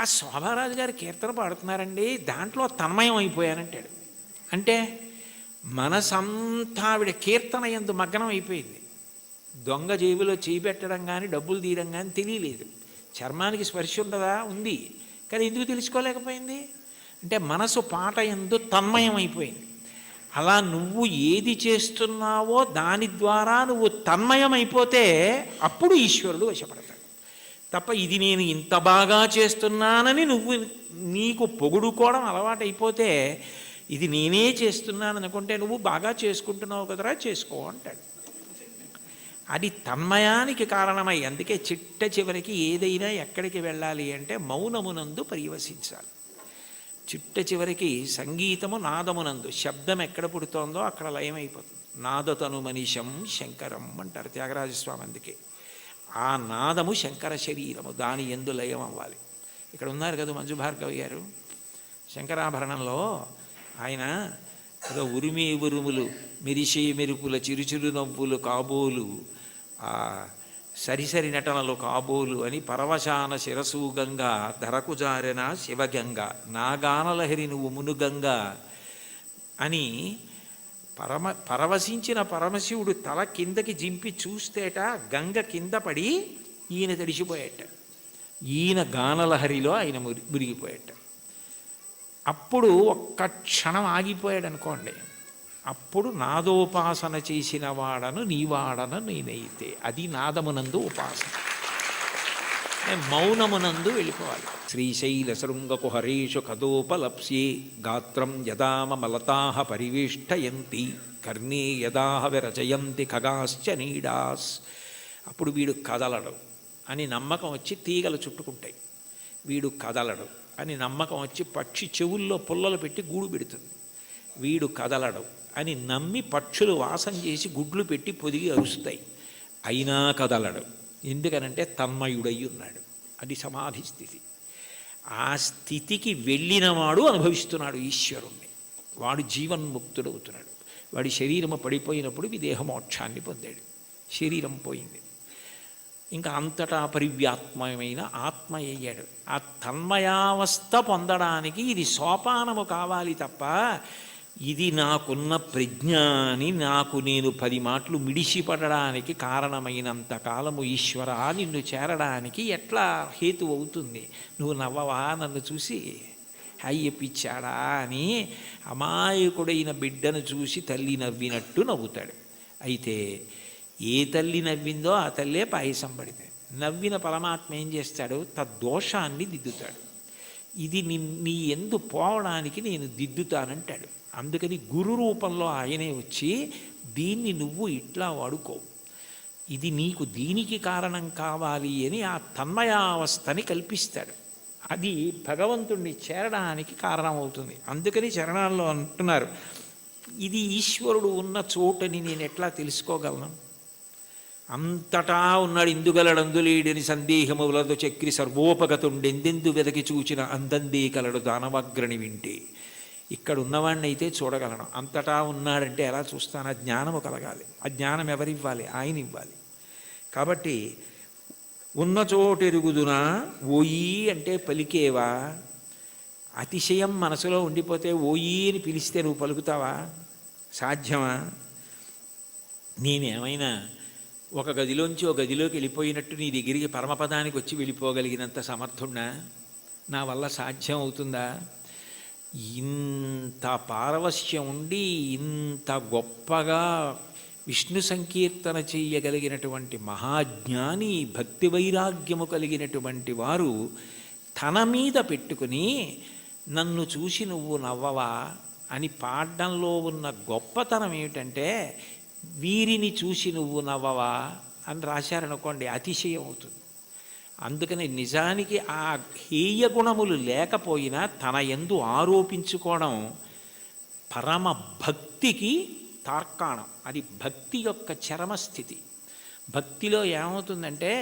ఆ శోభారాజు గారు కీర్తన పాడుతున్నారండి, దాంట్లో తన్మయం అయిపోయానంటాడు. అంటే మనసంతా ఆవిడ కీర్తన యందు మగ్నం అయిపోయింది. దొంగ జేబులో చేయి పెట్టడం కానీ డబ్బులు తీయడం కానీ తెలియలేదు. చర్మానికి స్పర్శ ఉండదా? ఉంది. కానీ ఎందుకు తెలుసుకోలేకపోయింది? అంటే మనసు పాట యందు తన్మయం అయిపోయింది. అలా నువ్వు ఏది చేస్తున్నావో దాని ద్వారా నువ్వు తన్మయమైపోతే అప్పుడు ఈశ్వరుడు వశపడతాడు. తప్ప ఇది నేను ఇంత బాగా చేస్తున్నానని నువ్వు నీకు పొగుడుకోవడం అలవాటైపోతే, ఇది నేనే చేస్తున్నాను అనుకుంటే నువ్వు బాగా చేసుకుంటున్నావు కదరా, చేసుకో అంటాడు. అది తన్మయానికి కారణమై, అందుకే చిట్ట చివరికి ఏదైనా ఎక్కడికి వెళ్ళాలి అంటే మౌనమునందు పర్యవసించాలి. చిట్ట చివరికి సంగీతము నాదమునందు, శబ్దం ఎక్కడ పుడుతోందో అక్కడ లయమైపోతుంది. నాదతను మనిషం శంకరం అంటారు త్యాగరాజస్వామి. అందుకే ఆ నాదము శంకర శరీరము, దాని యందు లయం అవ్వాలి. ఇక్కడ ఉన్నారు కదా మంజు భార్గవి గారు, శంకరాభరణంలో ఆయన ఏదో ఉరిమి ఉరుములు మెరిసే మెరుపుల చిరుచిరు నవ్వులు కాబోలు, సరిసరి నటనలు కాబోలు అని పరవశాన శిరసు గంగా ధరకు జారెన శివగంగ నాగానలహరి నువ్వు మునుగంగా అని పరవశించిన పరమశివుడు తల కిందకి జింపి చూస్తేట గంగ కింద పడి ఈయన తడిసిపోయేట. ఈయన గానలహరిలో ఆయన మురిగిపోయేట. అప్పుడు ఒక్క క్షణం ఆగిపోయాడు అనుకోండి, అప్పుడు నాదోపాసన చేసిన వాడను నీవాడను నేనైతే, అది నాదమునందు ఉపాసన. మౌనమునందు వెళ్ళిపోవాలి. శ్రీశైల శృంగకు హరేషు కదోపలప్స్యే గాత్రం యదామ మలతాహ పరివేష్టయంతి కర్ణే యదాహ విరచయంతి ఖగాశ్చ నీడాస్. అప్పుడు వీడు కదలడు అని నమ్మకం వచ్చి తీగలు చుట్టుకుంటాయి. వీడు కదలడు అని నమ్మకం వచ్చి పక్షి చెవుల్లో పుల్లలు పెట్టి గూడు పెడుతుంది. వీడు కదలడు అని నమ్మి పక్షులు వాసం చేసి గుడ్లు పెట్టి పొదిగి అరుస్తాయి. అయినా కదలడు. ఎందుకనంటే తన్మయుడై ఉన్నాడు. అది సమాధి స్థితి. ఆ స్థితికి వెళ్ళినవాడు అనుభవిస్తున్నాడు ఈశ్వరుణ్ణి. వాడు జీవన్ముక్తుడవుతున్నాడు. వాడి శరీరము పడిపోయినప్పుడు విదేహమోక్షాన్ని పొందాడు. శరీరం పోయింది, ఇంకా అంతటా పరివ్యాత్మమైన ఆత్మ అయ్యాడు. ఆ తన్మయావస్థ పొందడానికి ఇది సోపానము కావాలి తప్ప, ఇది నాకున్న ప్రజ్ఞాని నాకు నేను 10 మాటలు మిడిసిపడడానికి కారణమైనంత కాలము ఈశ్వర నిన్ను చేరడానికి ఎట్లా హేతు అవుతుంది? నువ్వు నవ్వవా నన్ను చూసి? అయ్యపిచ్చాడా అని అమాయకుడైన బిడ్డను చూసి తల్లి నవ్వినట్టు నవ్వుతాడు. అయితే ఏ తల్లి నవ్విందో ఆ తల్లే పాయసం పడితే, నవ్విన పరమాత్మ ఏం చేస్తాడు? తద్దోషాన్ని దిద్దుతాడు. ఇది నీ ఎందు పోవడానికి నేను దిద్దుతానంటాడు. అందుకని గురు రూపంలో ఆయనే వచ్చి దీన్ని నువ్వు ఇట్లా వాడుకో, ఇది నీకు దీనికి కారణం కావాలి అని ఆ తన్మయావస్థని కల్పిస్తాడు. అది భగవంతుణ్ణి చేరడానికి కారణమవుతుంది. అందుకని చరణాల్లో అంటున్నారు, ఇది ఈశ్వరుడు ఉన్న చోటని నేను ఎట్లా తెలుసుకోగలను? అంతటా ఉన్నాడు, ఇందుగలడందులేడని సందేహములతో చక్రి సర్వోపగతుండెందెందు వెదకి చూచిన అందందే కలడు దానవగ్రణి వింటే. ఇక్కడ ఉన్నవాడిని అయితే చూడగలను, అంతటా ఉన్నాడంటే ఎలా చూస్తాను? ఆ జ్ఞానము కలగాలి. ఆ జ్ఞానం ఎవరివ్వాలి? ఆయన ఇవ్వాలి. కాబట్టి ఉన్న చోటెరుగుదునా ఓయి అంటే పలికేవా? అతిశయం మనసులో ఉండిపోతే ఓయి అని పిలిస్తే నువ్వు పలుకుతావా? సాధ్యమా? నేనేమైనా ఒక గదిలోంచి ఒక గదిలోకి వెళ్ళిపోయినట్టు నీ దగ్గరికి పరమపదానికి వచ్చి వెళ్ళిపోగలిగినంత సమర్థున్నా? నా వల్ల సాధ్యం అవుతుందా? ఇంత పారవశ్యం ఉండి ఇంత గొప్పగా విష్ణు సంకీర్తన చేయగలిగినటువంటి మహాజ్ఞాని, భక్తి వైరాగ్యము కలిగినటువంటి వారు తన మీద పెట్టుకుని నన్ను చూసి నువ్వు నవ్వవా అని పాడడంలో ఉన్న గొప్పతనం ఏమిటంటే, వీరిని చూసి నువ్వు నవ్వవా అని రాశారనుకోండి అతిశయం అవుతుంది. అందుకని నిజానికి ఆ హేయ గుణములు లేకపోయినా తన యందు ఆరోపించుకోవడం పరమ భక్తికి తార్కాణం. అది భక్తి యొక్క చరమస్థితి. భక్తిలో ఏమవుతుందంటే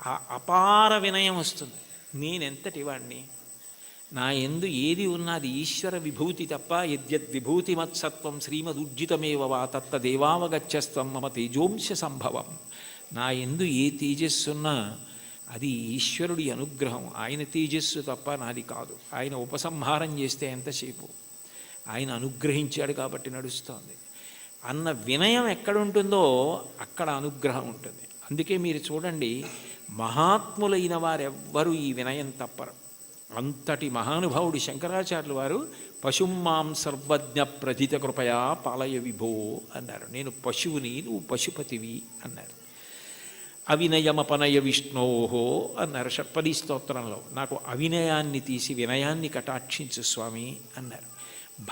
ఆ అపార వినయం వస్తుంది. నేనెంతటి వాడిని, నా యందు ఏది ఉన్నది ఈశ్వర విభూతి తప్ప, యద్యద్ విభూతిమత్సత్వం శ్రీమదుర్జితమేవ వా తత్తదేవావగచ్చస్త్వం మమ తేజోంశ సంభవం. నా యందు ఏ తేజస్సున్నా అది ఈశ్వరుడి అనుగ్రహం. ఆయన తేజస్సు తప్ప నాది కాదు. ఆయన ఉపసంహారం చేస్తే ఎంతసేపు, ఆయన అనుగ్రహించాడు కాబట్టి నడుస్తోంది అన్న వినయం ఎక్కడుంటుందో అక్కడ అనుగ్రహం ఉంటుంది. అందుకే మీరు చూడండి, మహాత్ములైన వారెవ్వరూ ఈ వినయం తప్పరు. అంతటి మహానుభావుడు శంకరాచార్యులు వారు పశుమాం సర్వజ్ఞ ప్రథిత కృపయా పాలయ విభో అన్నారు. నేను పశువుని, నువ్వు పశుపతివి అన్నారు. అవినయమపనయ విష్ణోహో అన్నారు షట్పదీ స్తోత్రంలో. నాకు అవినయాన్ని తీసి వినయాన్ని కటాక్షించు స్వామి అన్నారు.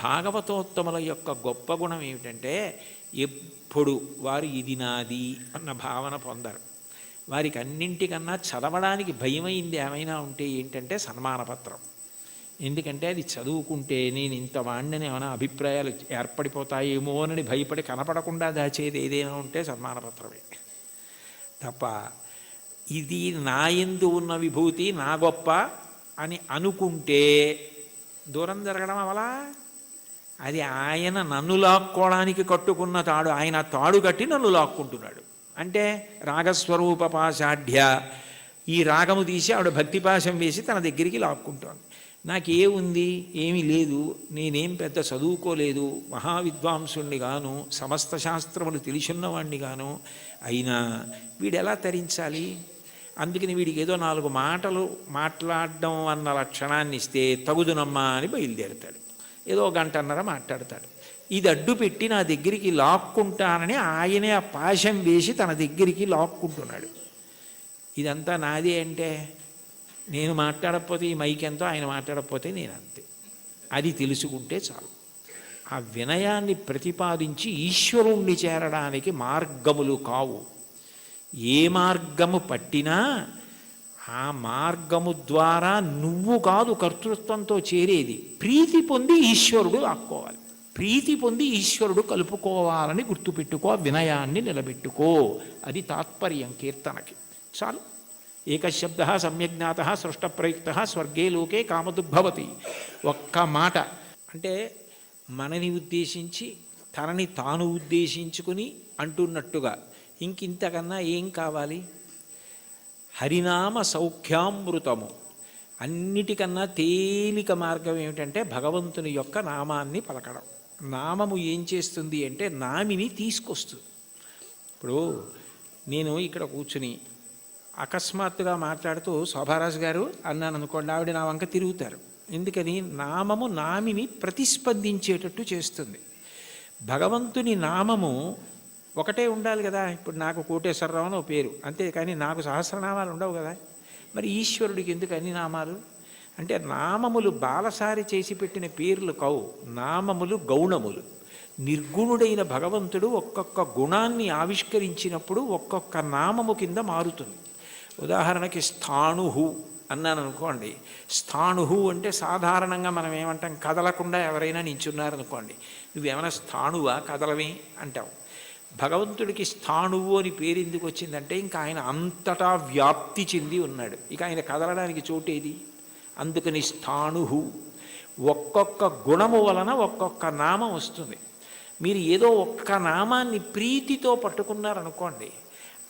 భాగవతోత్తముల యొక్క గొప్ప గుణం ఏమిటంటే ఎప్పుడు వారు ఇది నాది అన్న భావన పొందరు. వారికి అన్నింటికన్నా చదవడానికి భయమైంది ఏమైనా ఉంటే ఏంటంటే సన్మానపత్రం. ఎందుకంటే అది చదువుకుంటే నేను ఇంత వాడిని ఏమైనా అభిప్రాయాలు ఏర్పడిపోతాయేమో అని భయపడి కనపడకుండా దాచేది ఏదైనా ఉంటే సన్మానపత్రమే తప్ప, ఇది నా యందు ఉన్న విభూతి నా గొప్ప అని అనుకుంటే దూరం జరగడం అవలా. అది ఆయన నన్ను లాక్కోవడానికి కట్టుకున్న తాడు. ఆయన తాడు కట్టి నన్ను లాక్కుంటున్నాడు. అంటే రాగస్వరూప పాశాఢ్య, ఈ రాగము తీసి ఆవిడ భక్తిపాశం వేసి తన దగ్గరికి లాక్కుంటోంది. నాకే ఉంది, ఏమీ లేదు, నేనేం పెద్ద చదువుకోలేదు, మహావిద్వాంసుణ్ణి గాను, సమస్త శాస్త్రములు తెలిసిన్నవాణ్ణి గాను, అయినా వీడెలా తరించాలి? అందుకని వీడికి ఏదో 4 మాటలు మాట్లాడడం అన్న లక్షణాన్ని ఇస్తే తగుదునమ్మా అని బయలుదేరుతాడు. ఏదో గంటన్నర మాట్లాడతాడు. ఇది అడ్డు పెట్టి నా దగ్గరికి లాక్కుంటానని ఆయనే ఆ పాశం వేసి తన దగ్గరికి లాక్కుంటున్నాడు. ఇదంతా నాదే అంటే నేను మాట్లాడకపోతే ఈ మైక్ ఎంతో, ఆయన మాట్లాడకపోతే నేను అంతే. అది తెలుసుకుంటే చాలు. ఆ వినయాన్ని ప్రతిపాదించి ఈశ్వరుణ్ణి చేరడానికి మార్గములు కావు. ఏ మార్గము పట్టినా ఆ మార్గము ద్వారా నువ్వు కాదు కర్తృత్వంతో చేరేది. ప్రీతి పొంది ఈశ్వరుడు ఆక్కోవాలి, ప్రీతి పొంది ఈశ్వరుడు కలుపుకోవాలని గుర్తుపెట్టుకో, వినయాన్ని నిలబెట్టుకో. అది తాత్పర్యం కీర్తనకి. చాలు. ఏకశబ్ద సమ్యజ్ఞాత సృష్టప్రయుక్త స్వర్గే లోకే కామదుగ్భవతి. ఒక్క మాట అంటే మనని ఉద్దేశించి తనని తాను ఉద్దేశించుకుని అంటున్నట్టుగా ఇంకింతకన్నా ఏం కావాలి? హరినామ సౌఖ్యామృతము. అన్నిటికన్నా తేలిక మార్గం ఏమిటంటే భగవంతుని యొక్క నామాన్ని పలకడం. నామము ఏం చేస్తుంది అంటే నామిని తీసుకొస్తుంది. ఇప్పుడు నేను ఇక్కడ కూర్చుని అకస్మాత్తుగా మాట్లాడుతూ శోభారాజు గారు అన్నాను అనుకోండి, ఆవిడ నా వంక తిరుగుతారు. ఎందుకని? నామము నామిని ప్రతిస్పందించేటట్టు చేస్తుంది. భగవంతుని నామము ఒకటే ఉండాలి కదా. ఇప్పుడు నాకు కోటేశ్వరరావు అని పేరు అంతే, కానీ నాకు సహస్రనామాలు ఉండవు కదా. మరి ఈశ్వరుడికి ఎందుకు అన్ని నామాలు? అంటే నామములు బాలసారి చేసి పెట్టిన పేర్లు కావు, నామములు గౌణములు. నిర్గుణుడైన భగవంతుడు ఒక్కొక్క గుణాన్ని ఆవిష్కరించినప్పుడు ఒక్కొక్క నామము కింద మారుతుంది. ఉదాహరణకి స్థాణుహు అన్నాను అనుకోండి. స్థాణుహు అంటే సాధారణంగా మనం ఏమంటాం, కదలకుండా ఎవరైనా నించున్నారనుకోండి, నువ్వేమైనా స్థాణువా కదలవి అంటావు. భగవంతుడికి స్థాణువు అని పేరు ఎందుకు వచ్చిందంటే ఇంకా ఆయన అంతటా వ్యాప్తి చెంది ఉన్నాడు, ఇక ఆయన కదలడానికి చోటేది. అందుకని స్థాణుహు. ఒక్కొక్క గుణము వలన ఒక్కొక్క నామం వస్తుంది. మీరు ఏదో ఒక్క నామాన్ని ప్రీతితో పట్టుకున్నారనుకోండి,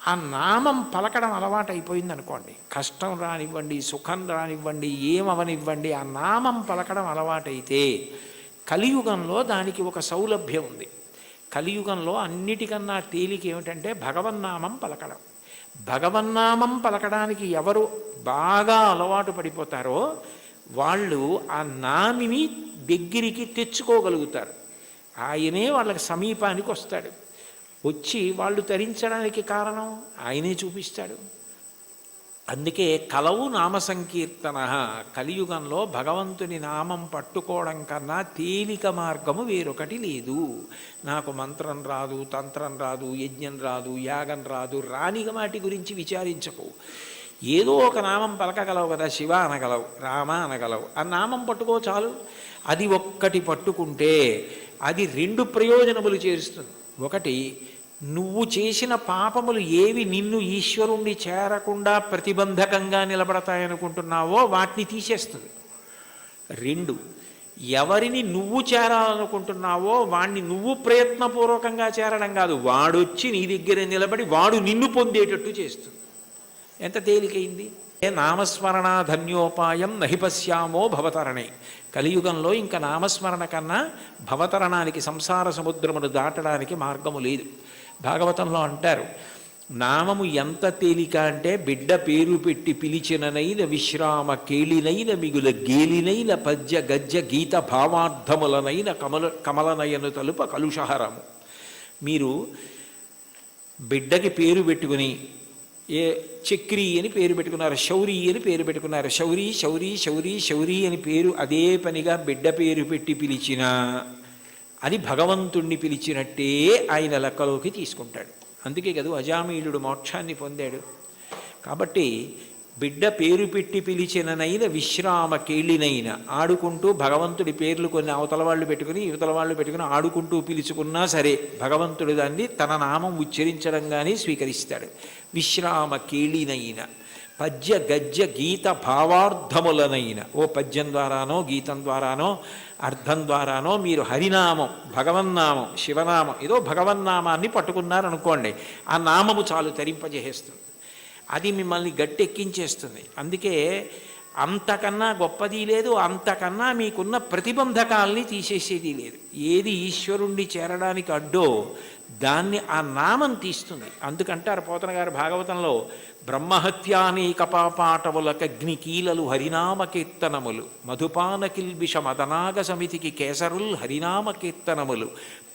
ఆ నామం పలకడం అలవాటు అయిపోయింది అనుకోండి, కష్టం రానివ్వండి, సుఖం రానివ్వండి, ఏమవనివ్వండి, ఆ నామం పలకడం అలవాటైతే కలియుగంలో దానికి ఒక సౌలభ్యం ఉంది. కలియుగంలో అన్నిటికన్నా తేలిక ఏమిటంటే భగవన్నామం పలకడం. భగవన్నామం పలకడానికి ఎవరు బాగా అలవాటు పడిపోతారో వాళ్ళు ఆ నామిని దగ్గరికి తెచ్చుకోగలుగుతారు. ఆయనే వాళ్ళకి సమీపానికి వస్తాడు. వచ్చి వాళ్ళు తరించడానికి కారణం ఆయనే చూపిస్తాడు. అందుకే కలవు నామ సంకీర్తన. కలియుగంలో భగవంతుని నామం పట్టుకోవడం కన్నా తేలిక మార్గము వేరొకటి లేదు. నాకు మంత్రం రాదు, తంత్రం రాదు, యజ్ఞం రాదు, యాగం రాదు, రాని వాటి గురించి విచారించకు. ఏదో ఒక నామం పలకగలవు కదా, శివ అనగలవు, రామ అనగలవు, ఆ నామం పట్టుకో చాలు. అది ఒక్కటి పట్టుకుంటే అది 2 ప్రయోజనములు చేరుస్తుంది. ఒకటి, నువ్వు చేసిన పాపములు ఏవి నిన్ను ఈశ్వరుణ్ణి చేరకుండా ప్రతిబంధకంగా నిలబడతాయనుకుంటున్నావో వాటిని తీసేస్తుంది. 2, ఎవరిని నువ్వు చేరాలనుకుంటున్నావో వాణ్ణి నువ్వు ప్రయత్నపూర్వకంగా చేరడం కాదు, వాడొచ్చి నీ దగ్గర నిలబడి వాడు నిన్ను పొందేటట్టు చేస్తుంది. ఎంత తేలికైంది. నామస్మరణ ధన్యోపాయం నహి పశ్యామో భవతరణే. కలియుగంలో ఇంకా నామస్మరణ కన్నా భవతరణానికి, సంసార సముద్రమును దాటడానికి మార్గము లేదు. భాగవతంలో అంటారు, నామము ఎంత తేలిక అంటే బిడ్డ పేరు పెట్టి పిలిచిననైన విశ్రామ కేళినైన మిగుల గేలినైన పద్య గజ్జ గీత భావార్థములనైన కమలనయను తలుప కలుషహరము. మీరు బిడ్డకి పేరు పెట్టుకుని చక్రి అని పేరు పెట్టుకున్నారు, శౌరి అని పేరు పెట్టుకున్నారు. శౌరి శౌరి శౌరి శౌరి అని పేరు అదే పనిగా బిడ్డ పేరు పెట్టి పిలిచినా అది భగవంతుణ్ణి పిలిచినట్టే ఆయన లెక్కలోకి తీసుకుంటాడు. అందుకే కదా అజామీలుడు మోక్షాన్ని పొందాడు. కాబట్టి బిడ్డ పేరు పెట్టి పిలిచిననైన విశ్రామ కేళినైన, ఆడుకుంటూ భగవంతుడి పేర్లు కొన్ని అవతల వాళ్ళు పెట్టుకుని యువతల వాళ్ళు పెట్టుకుని ఆడుకుంటూ పిలుచుకున్నా సరే భగవంతుడు దాన్ని తన నామం ఉచ్చరించడంగానే స్వీకరిస్తాడు. విశ్రామ కేళినైన పద్య గజ్జ గీత భావార్థములనైన, ఓ పద్యం ద్వారానో గీతం ద్వారానో అర్థం ద్వారానో మీరు హరినామం, భగవన్నామం, శివనామం, ఏదో భగవన్నామాన్ని పట్టుకున్నారనుకోండి, ఆ నామము చాలు తరింపజేసేస్తుంది. అది మిమ్మల్ని గట్టెక్కించేస్తుంది. అందుకే అంతకన్నా గొప్పది లేదు, అంతకన్నా మీకున్న ప్రతిబంధకాల్ని తీసేసేది లేదు. ఏది ఈశ్వరుణ్ణి చేరడానికి అడ్డో దాన్ని ఆ నామం తీస్తుంది. అందుకంటారు పోతన గారు భాగవతంలో, బ్రహ్మహత్యానేక పాపాటవులకగ్ని కీలలు హరినామ కీర్తనములు, మధుపాన కిల్బిష మదనాగ సమితికి కేసరుల్ హరినామ కీర్తనములు,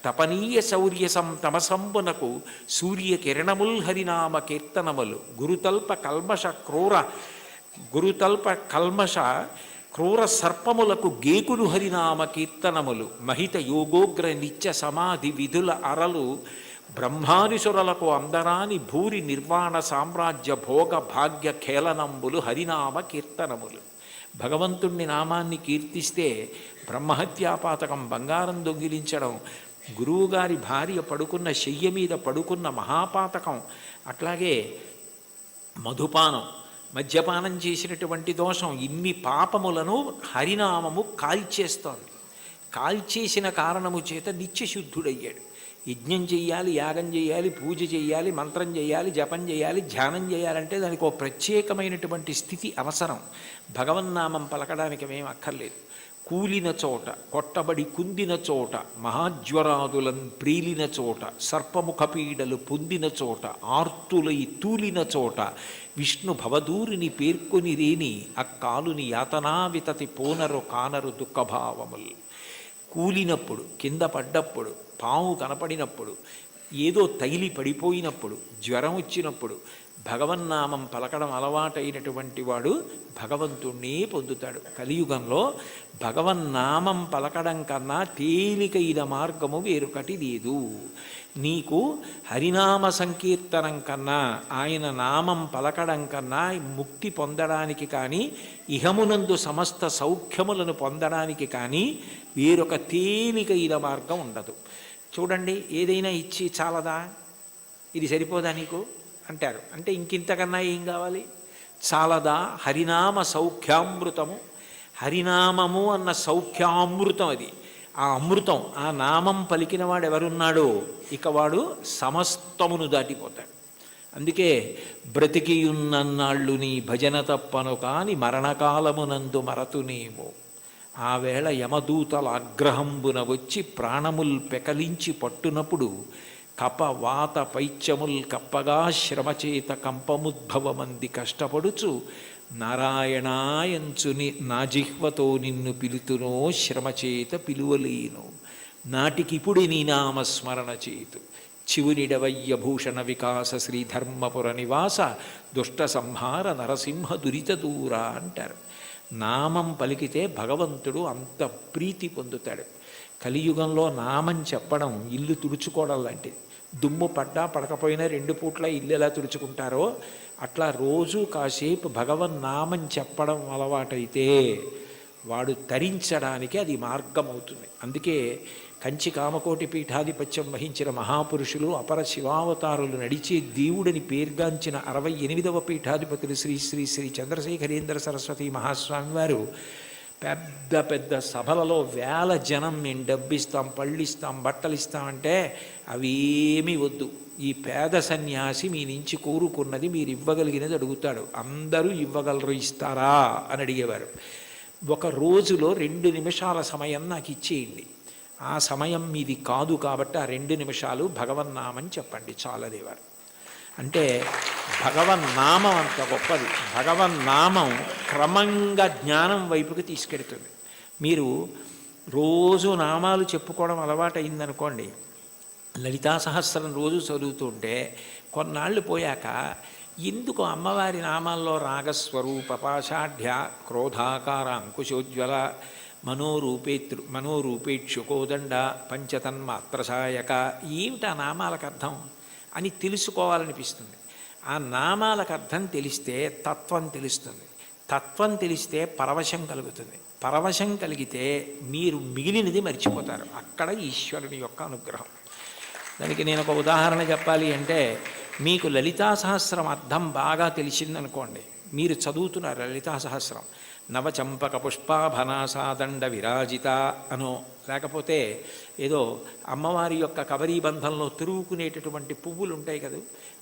తపనీయ శౌర్య తమసంబునకు సూర్య కిరణముల్ హరినామ కీర్తనములు, గురుతల్ప కల్మష క్రూర సర్పములకు గేకులు హరినామ కీర్తనములు, మహిత యోగోగ్ర నిత్య సమాధి విధుల అరలు, బ్రహ్మాదిసురులకు అందరాని భూరి నిర్వాణ సామ్రాజ్య భోగ భాగ్య ఖేళనంబులు హరినామ కీర్తనములు. భగవంతుణ్ణి నామాన్ని కీర్తిస్తే బ్రహ్మహత్యాపాతకం, బంగారం దొంగిలించడం, గురువుగారి భార్య పడుకున్న శయ్య మీద పడుకున్న మహాపాతకం, అట్లాగే మధుపానం, మద్యపానం చేసినటువంటి దోషం, ఇన్ని పాపములను హరినామము కాల్చేస్తోంది. కాల్చేసిన కారణము చేత నిత్యశుద్ధుడయ్యాడు. యజ్ఞం చెయ్యాలి, యాగం చేయాలి, పూజ చేయాలి, మంత్రం చేయాలి, జపం చేయాలి, ధ్యానం చేయాలంటే దానికి ఒక ప్రత్యేకమైనటువంటి స్థితి అవసరం. భగవన్నామం పలకడానికి ఏమీ అక్కర్లేదు. కూలిన చోట, కొట్టబడి కుందిన చోట, మహాజ్వరాదులను ప్రీలిన చోట, సర్పముఖ పీడలు పొందిన చోట, ఆర్తులై తూలిన చోట, విష్ణు భవదూరిని పేర్కొని రేని అక్కాలుని యాతనా వితతి పోనరు కానరు దుఃఖభావములు. కూలినప్పుడు, కింద పడ్డప్పుడు, పాము కనపడినప్పుడు, ఏదో తగిలి పడిపోయినప్పుడు, జ్వరం వచ్చినప్పుడు భగవన్నామం పలకడం అలవాటైనటువంటి వాడు భగవంతుణ్ణి పొందుతాడు. కలియుగంలో భగవన్నామం పలకడం కన్నా తేలికైన మార్గము వేరొకటి లేదు. నీకు హరినామ సంకీర్తనం కన్నా, ఆయన నామం పలకడం కన్నా ముక్తి పొందడానికి కానీ, ఇహమునందు సమస్త సౌఖ్యములను పొందడానికి కానీ వేరొక తేలికైన మార్గం ఉండదు. చూడండి, ఏదైనా ఇచ్చి చాలదా, ఇది సరిపోదా నీకు అంటారు. అంటే ఇంకింతకన్నా ఏం కావాలి? చాలదా? హరినామ సౌఖ్యామృతము. హరినామము అన్న సౌఖ్యామృతం అది. ఆ అమృతం, ఆ నామం పలికిన వాడు ఎవరున్నాడో ఇక వాడు సమస్తమును దాటిపోతాడు. అందుకే బ్రతికియున్నన్నాళ్ళు నీ భజన తప్పను కాని మరణకాలమునందు మరతునేమో, ఆ వేళ యమదూతల ఆగ్రహంబున వచ్చి ప్రాణముల్ పెకలించి పట్టునప్పుడు కప వాత పైత్యముల్ కప్పగా శ్రమచేత కంపముద్భవమంది కష్టపడుచు నారాయణాయంచుని నా జిహ్వతో నిన్ను పిలుతునో శ్రమచేత పిలువలేను, నాటికిపుడి నీ నామస్మరణ చేతు చివునిడవయ్య భూషణ వికాస శ్రీధర్మపుర నివాస దుష్ట సంహార నరసింహ దురిత దూర అంటారు. నామం పలికితే భగవంతుడు అంత ప్రీతి పొందుతాడు. కలియుగంలో నామం చెప్పడం ఇల్లు తుడుచుకోవడం లాంటిది. దుమ్ము పడ్డా పడకపోయినా 2 పూట్ల ఇల్లు ఎలా తుడుచుకుంటారో అట్లా రోజు కాసేపు భగవన్నామం చెప్పడం అలవాటైతే వాడు తరించడానికి అది మార్గం అవుతుంది. అందుకే కంచి కామకోటి పీఠాధిపత్యం వహించిన మహాపురుషులు అపర శివావతారులు నడిచే దేవుడిని పేర్గాంచిన 68వ పీఠాధిపతులు శ్రీ శ్రీ శ్రీ చంద్రశేఖరేంద్ర సరస్వతి మహాస్వామి వారు పెద్ద పెద్ద సభలలో వేల జనం మేము డబ్బిస్తాం, పళ్ళిస్తాం, బట్టలు ఇస్తామంటే అవేమీ వద్దు, ఈ పేద సన్యాసి మీ నుంచి కోరుకున్నది మీరు ఇవ్వగలిగినది అడుగుతాడు, అందరూ ఇవ్వగలరు, ఇస్తారా అని అడిగేవారు. ఒక రోజులో 2 నిమిషాల సమయం నాకు ఇచ్చేయండి, ఆ సమయం మీది కాదు కాబట్టి ఆ 2 నిమిషాలు భగవన్నామని చెప్పండి చాలదేవారు. అంటే భగవన్నామం అంత గొప్పది. భగవన్నామం క్రమంగా జ్ఞానం వైపుకి తీసుకెడుతుంది. మీరు రోజు నామాలు చెప్పుకోవడం అలవాటైందనుకోండి, లలితా సహస్రం రోజు చదువుతుంటే కొన్నాళ్ళు పోయాక ఎందుకు అమ్మవారి నామాల్లో రాగస్వరూప పాషాఢ్య క్రోధాకార అంకుశోజ్వల మనోరూపేక్షుకోదండ పంచతన్మాత్రసాయక ఏమిటి ఆ నామాలకు అర్థం అని తెలుసుకోవాలనిపిస్తుంది. ఆ నామాలకు అర్థం తెలిస్తే తత్వం తెలుస్తుంది, తత్వం తెలిస్తే పరవశం కలుగుతుంది, పరవశం కలిగితే మీరు మిగిలినది మర్చిపోతారు. అక్కడ ఈశ్వరుని యొక్క అనుగ్రహం. దానికి నేను ఒక ఉదాహరణ చెప్పాలి అంటే, మీకు లలితా సహస్రం అర్థం బాగా తెలిసిందనుకోండి, మీరు చదువుతున్నారు లలితా సహస్రం, నవచంపక పుష్పాభనాసాదండ విరాజిత అనో, లేకపోతే ఏదో అమ్మవారి యొక్క కబరీబంధంలో తిరుగుకునేటటువంటి పువ్వులు ఉంటాయి కదా,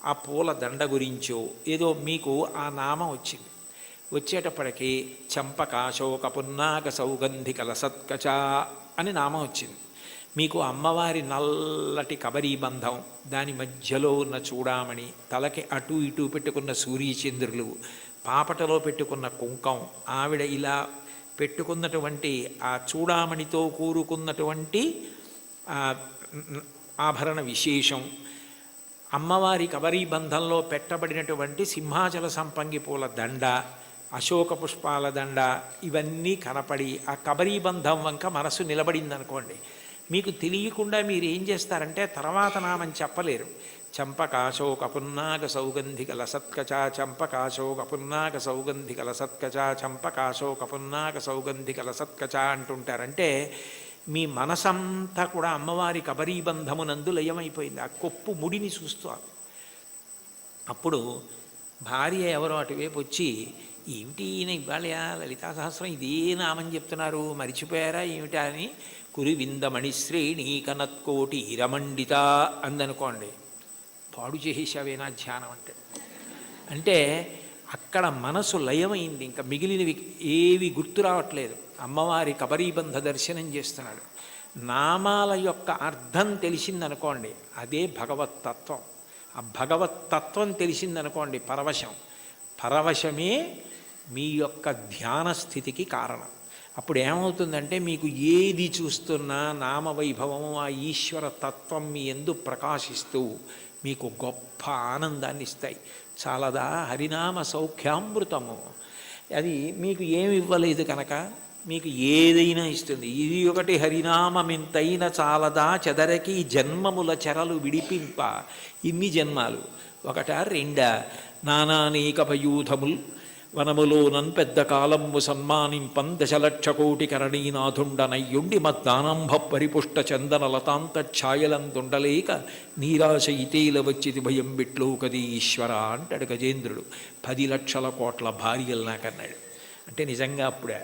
ఆ పూల దండ గురించో ఏదో మీకు ఆ నామం వచ్చింది. వచ్చేటప్పటికి చంపకాశోక పున్నాక సౌగంధిక లసత్కచ అని నామం వచ్చింది. మీకు అమ్మవారి నల్లటి కబరీబంధం, దాని మధ్యలో ఉన్న చూడామణి, తలకి అటు ఇటు పెట్టుకున్న సూర్యచంద్రులు, పాపటలో పెట్టుకున్న కుంకం, ఆవిడ ఇలా పెట్టుకున్నటువంటి ఆ చూడామణితో కూరుకున్నటువంటి ఆభరణ విశేషం, అమ్మవారి కబరీబంధంలో పెట్టబడినటువంటి సింహాచల సంపంగి పూల దండ, అశోక పుష్పాల దండ, ఇవన్నీ కనపడి ఆ కబరీబంధం వంక మనసు నిలబడిందనుకోండి, మీకు తెలియకుండా మీరు ఏం చేస్తారంటే తర్వాత నామని చెప్పలేరు. చంపకాశోక పున్నాగ సౌగంధిక లసత్కచ, చంపకాశోక పున్నాగ సౌగంధిక లసత్కచ, చంపకాశోక పున్నాగ సౌగంధిక లసత్కచ అంటుంటారంటే మీ మనసంతా కూడా అమ్మవారి కబరీబంధమునందు లయమైపోయింది. ఆ కొప్పు ముడిని చూస్తూ అప్పుడు భార్య ఎవరో అటువైపు వచ్చి, ఏమిటి ఈయన ఇవాళ లలితా సహస్రం ఇదే నామని చెప్తున్నారు, మరిచిపోయారా ఏమిటా అని, కురివిందమణి శ్రేణి కనత్కోటి ఇరమండిత అందనుకోండి, పాడు చేసేసావేనా ధ్యానం అంటే. అంటే అక్కడ మనసు లయమైంది, ఇంకా మిగిలినవి ఏవి గుర్తు రావట్లేదు. అమ్మవారి కబరీబంధ దర్శనం చేస్తున్నాడు. నామాల యొక్క అర్థం తెలిసిందనుకోండి, అదే భగవత్తత్వం. ఆ భగవత్తత్వం తెలిసిందనుకోండి పరవశం, పరవశమే మీ యొక్క ధ్యాన స్థితికి కారణం. అప్పుడు ఏమవుతుందంటే మీకు ఏది చూస్తున్నా నామవైభవము, ఆ ఈశ్వర తత్వం మీ యందు ప్రకాశిస్తూ మీకు గొప్ప ఆనందాన్ని ఇస్తాయి. చాలదా హరినామ సౌఖ్యామృతము, అది మీకు ఏమి ఇవ్వలేదు కనుక మీకు ఏదైనా ఇస్తుంది. ఇది ఒకటి హరినామమింతైన చాలదా చెదరకి జన్మముల చెరలు విడిపింప. ఇన్ని జన్మాలు ఒకటా రెండా, నానానేక పయూధముల్ వనములోనన్ పెద్ద కాలంబు సన్మానింపం దశలక్ష కోటి కరణీనాథుండనయ్యుండి మద్దానంభ పరిపుష్ట చందన లతాంత ఛాయలందుండలేక నీరాశ ఇతేల వచ్చిది భయం బిట్లో కది ఈశ్వర అంటాడు గజేంద్రుడు. 10 లక్షల కోట్ల భార్యలు నాకన్నాడు. అంటే నిజంగా అప్పుడే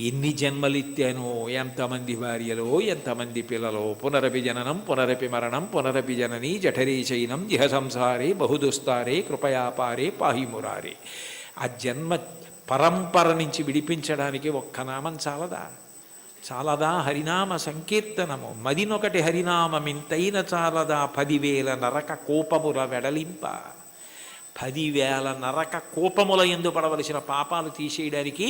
ఎన్ని జన్మలిత్తానో, ఎంతమంది భార్యలో, ఎంతమంది పిల్లలో, పునరపి జననం పునరపి మరణం పునరపి జననీ జఠరే చైనం జిహ సంసారే బహుదుస్తారే కృపయాపారే పాహిమురారే. ఆ జన్మ పరంపర నుంచి విడిపించడానికి ఒక్క నామం చాలదా? చాలదా హరినామ సంకీర్తనము మదినొకటి హరినామమింతైన చాలదా 10,000 నరక కోపముల వెడలింప. 10,000 నరక కోపముల యందు పడవలసిన పాపాలు తీసేయడానికి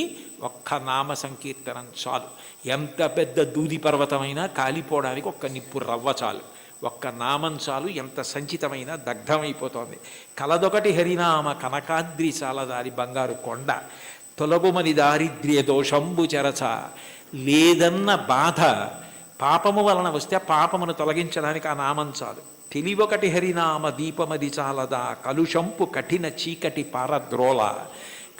ఒక్క నామ సంకీర్తనం చాలు. ఎంత పెద్ద దూది పర్వతమైనా కాలిపోవడానికి ఒక్క నిప్పు రవ్వ చాలు, ఒక్క నామం చాలు, ఎంత సంచితమైన దగ్ధమైపోతోంది. కలదొకటి హరినామ కనకాద్రి చాలదారి బంగారు కొండ, తొలగుమని దారిద్ర్య దోషంబు చెరచ. లేదన్న బాధ పాపము వలన వస్తే పాపమును తొలగించడానికి ఆ నామం చాలు. తెలివొకటి హరినామ దీపమది చాలదా కలుషంపు కఠిన చీకటి పారద్రోల.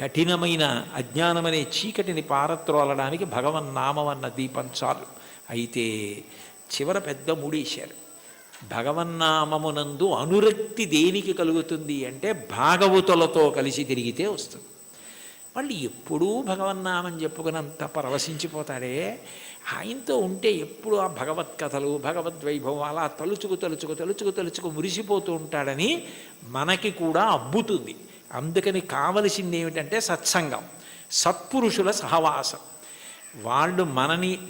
కఠినమైన అజ్ఞానమనే చీకటిని పారద్రోలడానికి భగవన్నామం అన్న దీపం చాలు. అయితే చివర పెద్ద ముడేశారు. భగవన్నామమునందు అనురక్తి దేనికి కలుగుతుంది అంటే భాగవతులతో కలిసి తిరిగితే వస్తుంది. వాళ్ళు ఎప్పుడూ భగవన్నామని చెప్పుకున్నంత పరవశించిపోతాడే, ఆయనతో ఉంటే ఎప్పుడు ఆ భగవత్కథలు భగవద్వైభవం అలా తలుచుకు మురిసిపోతూ ఉంటాడని మనకి కూడా అబ్బుతుంది. అందుకని కావలసింది ఏమిటంటే సత్సంగం, సత్పురుషుల సహవాసం.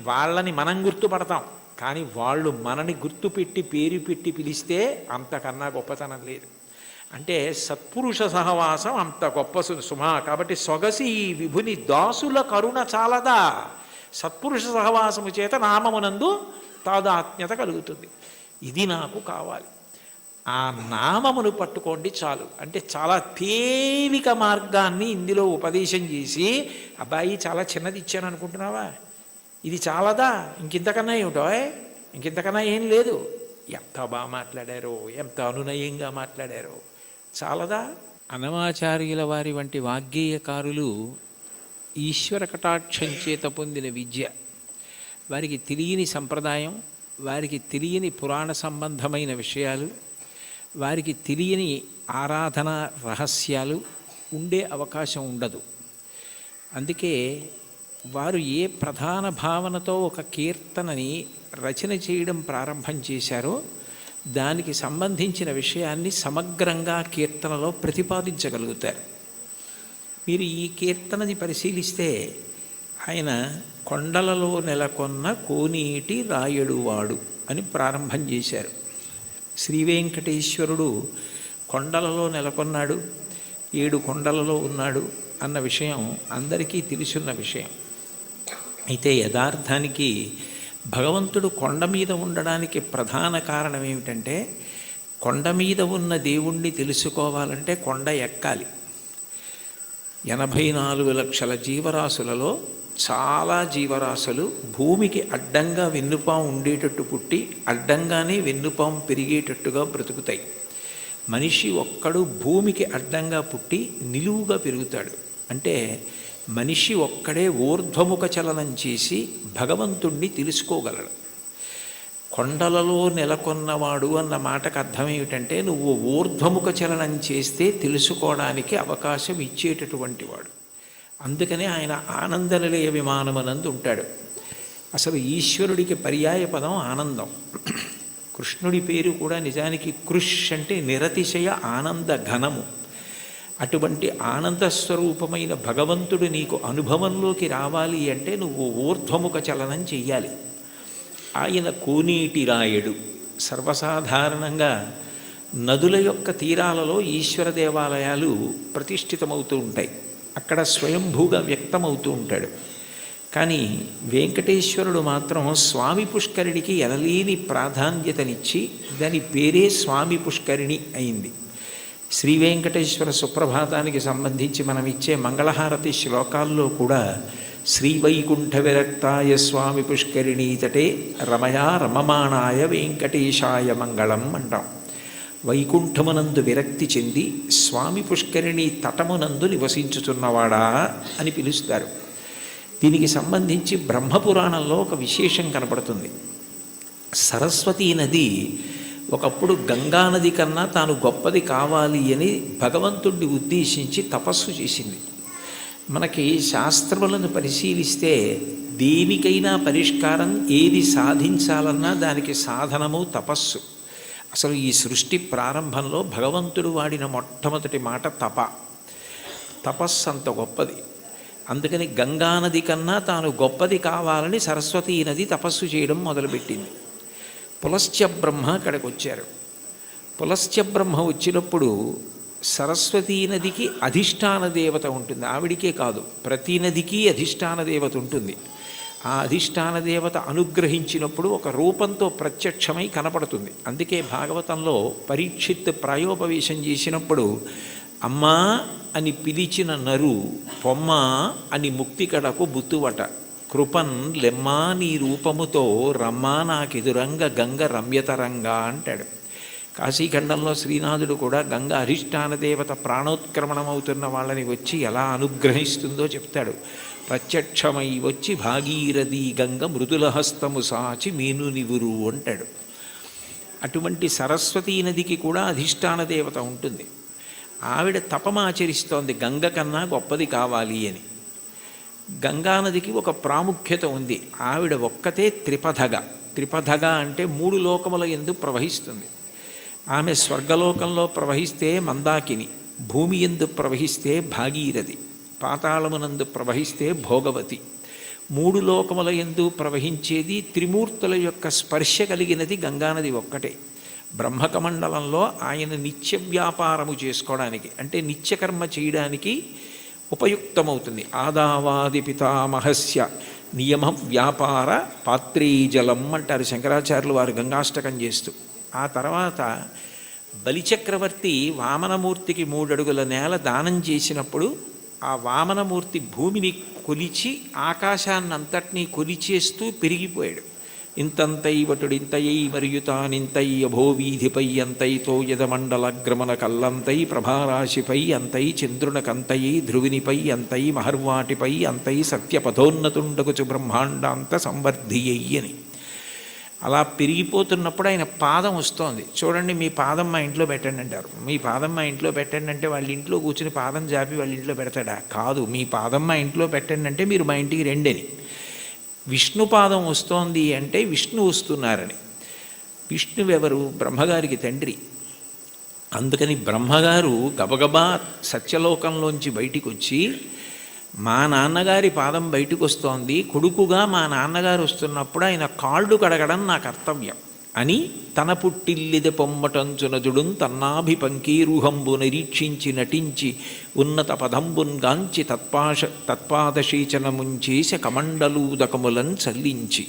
వాళ్ళని మనం గుర్తుపడతాం, కానీ వాళ్ళు మనని గుర్తుపెట్టి పేరు పెట్టి పిలిస్తే అంతకన్నా గొప్పతనం లేదు. అంటే సత్పురుష సహవాసం అంత గొప్ప సుమా. కాబట్టి సొగసి ఈ విభుని దాసుల కరుణ చాలదా. సత్పురుష సహవాసము చేత నామమునందు తాదాత్మ్యత కలుగుతుంది. ఇది నాకు కావాలి. ఆ నామమును పట్టుకోండి చాలు. అంటే చాలా తేలిక మార్గాన్ని ఇందులో ఉపదేశం చేసి, అబ్బాయి చాలా చిన్నది ఇచ్చాను అనుకుంటున్నావా, ఇది చాలదా, ఇంకింతకన్నా ఏమిటో, ఇంకింతకన్నా ఏం లేదు. ఎంత బాగా మాట్లాడారో, ఎంత అనునయంగా మాట్లాడారో, చాలదా. అన్నమాచార్యుల వారి వంటి వాగ్గేయకారులు ఈశ్వర కటాక్షం చేత పొందిన విద్య, వారికి తెలియని సంప్రదాయం, వారికి తెలియని పురాణ సంబంధమైన విషయాలు, వారికి తెలియని ఆరాధన రహస్యాలు ఉండే అవకాశం ఉండదు. అందుకే వారు ఏ ప్రధాన భావనతో ఒక కీర్తనని రచన చేయడం ప్రారంభం చేశారో దానికి సంబంధించిన విషయాన్ని సమగ్రంగా కీర్తనలో ప్రతిపాదించగలుగుతారు. మీరు ఈ కీర్తనని పరిశీలిస్తే ఆయన కొండలలో నెలకొన్న కోనేటి రాయడువాడు అని ప్రారంభం చేశారు. శ్రీవేంకటేశ్వరుడు కొండలలో నెలకొన్నాడు, 7 కొండలలో ఉన్నాడు అన్న విషయం అందరికీ తెలుసున్న విషయం. అయితే యథార్థానికి భగవంతుడు కొండ మీద ఉండడానికి ప్రధాన కారణం ఏమిటంటే, కొండ మీద ఉన్న దేవుణ్ణి తెలుసుకోవాలంటే కొండ ఎక్కాలి. 84 లక్షల జీవరాశులలో చాలా జీవరాశులు భూమికి అడ్డంగా వెన్నుపాం ఉండేటట్టు పుట్టి అడ్డంగానే వెన్నుపాం పెరిగేటట్టుగా బ్రతుకుతాయి. మనిషి ఒక్కడు భూమికి అడ్డంగా పుట్టి నిలువుగా పెరుగుతాడు. అంటే మనిషి ఒక్కడే ఊర్ధ్వముఖ చలనం చేసి భగవంతుణ్ణి తెలుసుకోగలడు. కొండలలో నెలకొన్నవాడు అన్న మాటకు అర్థం ఏమిటంటే, నువ్వు ఊర్ధ్వముఖ చలనం చేస్తే తెలుసుకోవడానికి అవకాశం ఇచ్చేటటువంటి వాడు. అందుకనే ఆయన ఆనందనిలయ విమానమనందు ఉంటాడు. అసలు ఈశ్వరుడికి పర్యాయ పదం ఆనందం. కృష్ణుడి పేరు కూడా నిజానికి కృష్ అంటే నిరతిశయ ఆనంద ఘనము. అటువంటి ఆనంద స్వరూపమైన భగవంతుడు నీకు అనుభవంలోకి రావాలి అంటే నువ్వు ఊర్ధ్వముఖ చలనం చెయ్యాలి. ఆయన కోనేటి రాయడు. సర్వసాధారణంగా నదుల యొక్క తీరాలలో ఈశ్వర దేవాలయాలు ప్రతిష్ఠితమవుతూ ఉంటాయి. అక్కడ స్వయంభూగా వ్యక్తమవుతూ ఉంటాడు. కానీ వెంకటేశ్వరుడు మాత్రం స్వామి పుష్కరిణికి ఎనలేని ప్రాధాన్యతనిచ్చి దాని పేరే స్వామి పుష్కరిణి అయింది. శ్రీ వెంకటేశ్వర సుప్రభాతానికి సంబంధించి మనం ఇచ్చే మంగళహారతి శ్లోకాల్లో కూడా శ్రీవైకుంఠ విరక్తాయ స్వామి పుష్కరిణీ తటే రమయా రమమాణాయ వెంకటేశాయ మంగళం అంటాం. వైకుంఠమునందు విరక్తి చెంది స్వామి పుష్కరిణి తటమునందు నివసించుతున్నవాడా అని పిలుస్తారు. దీనికి సంబంధించి బ్రహ్మపురాణంలో ఒక విశేషం కనపడుతుంది. సరస్వతీ నది ఒకప్పుడు గంగానది కన్నా తాను గొప్పది కావాలి అని భగవంతుడిని ఉద్దేశించి తపస్సు చేసింది. మనకి శాస్త్రములను పరిశీలిస్తే దేనికైనా పరిష్కారం ఏది సాధించాలన్నా దానికి సాధనము తపస్సు. అసలు ఈ సృష్టి ప్రారంభంలో భగవంతుడు వాడిన మొట్టమొదటి మాట తపస్సు అంత గొప్పది. అందుకని గంగానది కన్నా తాను గొప్పది కావాలని సరస్వతీ నది తపస్సు చేయడం మొదలుపెట్టింది. పులస్త్య బ్రహ్మ అక్కడికి వచ్చారు. పులస్త్య బ్రహ్మ వచ్చినప్పుడు సరస్వతీ నదికి అధిష్టాన దేవత ఉంటుంది. ఆవిడికే కాదు, ప్రతి నదికి అధిష్టాన దేవత ఉంటుంది. ఆ అధిష్టాన దేవత అనుగ్రహించినప్పుడు ఒక రూపంతో ప్రత్యక్షమై కనపడుతుంది. అందుకే భాగవతంలో పరీక్షిత్ ప్రాయోపవేశం చేసినప్పుడు అమ్మా అని పిలిచిన నరు పొమ్మ అని ముక్తి కడకు బుత్తువట, కృపన్ లెమ్మా నీ రూపముతో రమ్మా నాకెదురంగ గంగ రమ్యతరంగా అంటాడు. కాశీఖండంలో శ్రీనాథుడు కూడా గంగ అధిష్టాన దేవత ప్రాణోత్క్రమణమవుతున్న వాళ్ళని వచ్చి ఎలా అనుగ్రహిస్తుందో చెప్తాడు. ప్రత్యక్షమై వచ్చి భాగీరథి గంగ మృదుల హస్తము సాచి మీను నివురు అంటాడు. అటువంటి సరస్వతీ నదికి కూడా అధిష్టాన దేవత ఉంటుంది. ఆవిడ తపమాచరిస్తోంది గంగ కన్నా గొప్పది కావాలి అని. గంగానదికి ఒక ప్రాముఖ్యత ఉంది. ఆవిడ ఒక్కతే త్రిపథగా అంటే 3 లోకముల యందు ప్రవహిస్తుంది. ఆమె స్వర్గలోకంలో ప్రవహిస్తే మందాకిని, భూమి యందు ప్రవహిస్తే భాగీరథి, పాతాళమునందు ప్రవహిస్తే భోగవతి. 3 లోకముల యందు ప్రవహించేది త్రిమూర్తుల యొక్క స్పర్శ కలిగినది గంగానది ఒక్కటే. బ్రహ్మకమండలంలో ఆయన నిత్య వ్యాపారము చేసుకోవడానికి అంటే నిత్యకర్మ చేయడానికి ఉపయుక్తమవుతుంది. ఆదావాది పితామహస్య నియమ వ్యాపార పాత్రీజలం అంటారు శంకరాచార్యులు వారు గంగాష్టకం చేస్తూ. ఆ తర్వాత బలిచక్రవర్తి వామనమూర్తికి 3 అడుగుల నేల దానం చేసినప్పుడు ఆ వామనమూర్తి భూమిని కొలిచి ఆకాశాన్నంతటినీ కొలిచేస్తూ పెరిగిపోయాడు. ఇంతంతై వటుడింతయై మరియు తానింతై అభోవీధిపై అంతైతో యదమండలగ్రమణ కల్లంతై ప్రభారాశిపై అంతై చంద్రునకంతయి ధ్రువినిపై అంతై మహర్వాటిపై అంతై సత్యపథోన్నతుండగుచు బ్రహ్మాండాంత సంవర్ధియ్యి అని. అలా పెరిగిపోతున్నప్పుడు ఆయన పాదం వస్తోంది. చూడండి మీ పాదం మా ఇంట్లో పెట్టండి అంటారు. మీ పాదం మా ఇంట్లో పెట్టండి అంటే వాళ్ళ ఇంట్లో కూర్చుని పాదం జాపి వాళ్ళ ఇంట్లో పెడతాడా? కాదు. మీ పాదం మా ఇంట్లో పెట్టండి అంటే మీరు మా ఇంటికి రెండని. విష్ణుపాదం వస్తోంది అంటే విష్ణు వస్తున్నారని. విష్ణువెవరు? బ్రహ్మగారికి తండ్రి. అందుకని బ్రహ్మగారు గబగబా సత్యలోకంలోంచి బయటికి వచ్చి మా నాన్నగారి పాదం బయటకు వస్తోంది, కొడుకుగా మా నాన్నగారు వస్తున్నప్పుడు ఆయన కాళ్ళు కడగడం నా కర్తవ్యం అని తన పుట్టిల్లిద పొమ్మటంచునజుడున్ తన్నాభి పంకీరుహంబు నిరీక్షించి నటించి ఉన్నత పదంబున్ గాంచి తత్పాదశీచనముంచేస కమండలూదకములన్ చల్లించి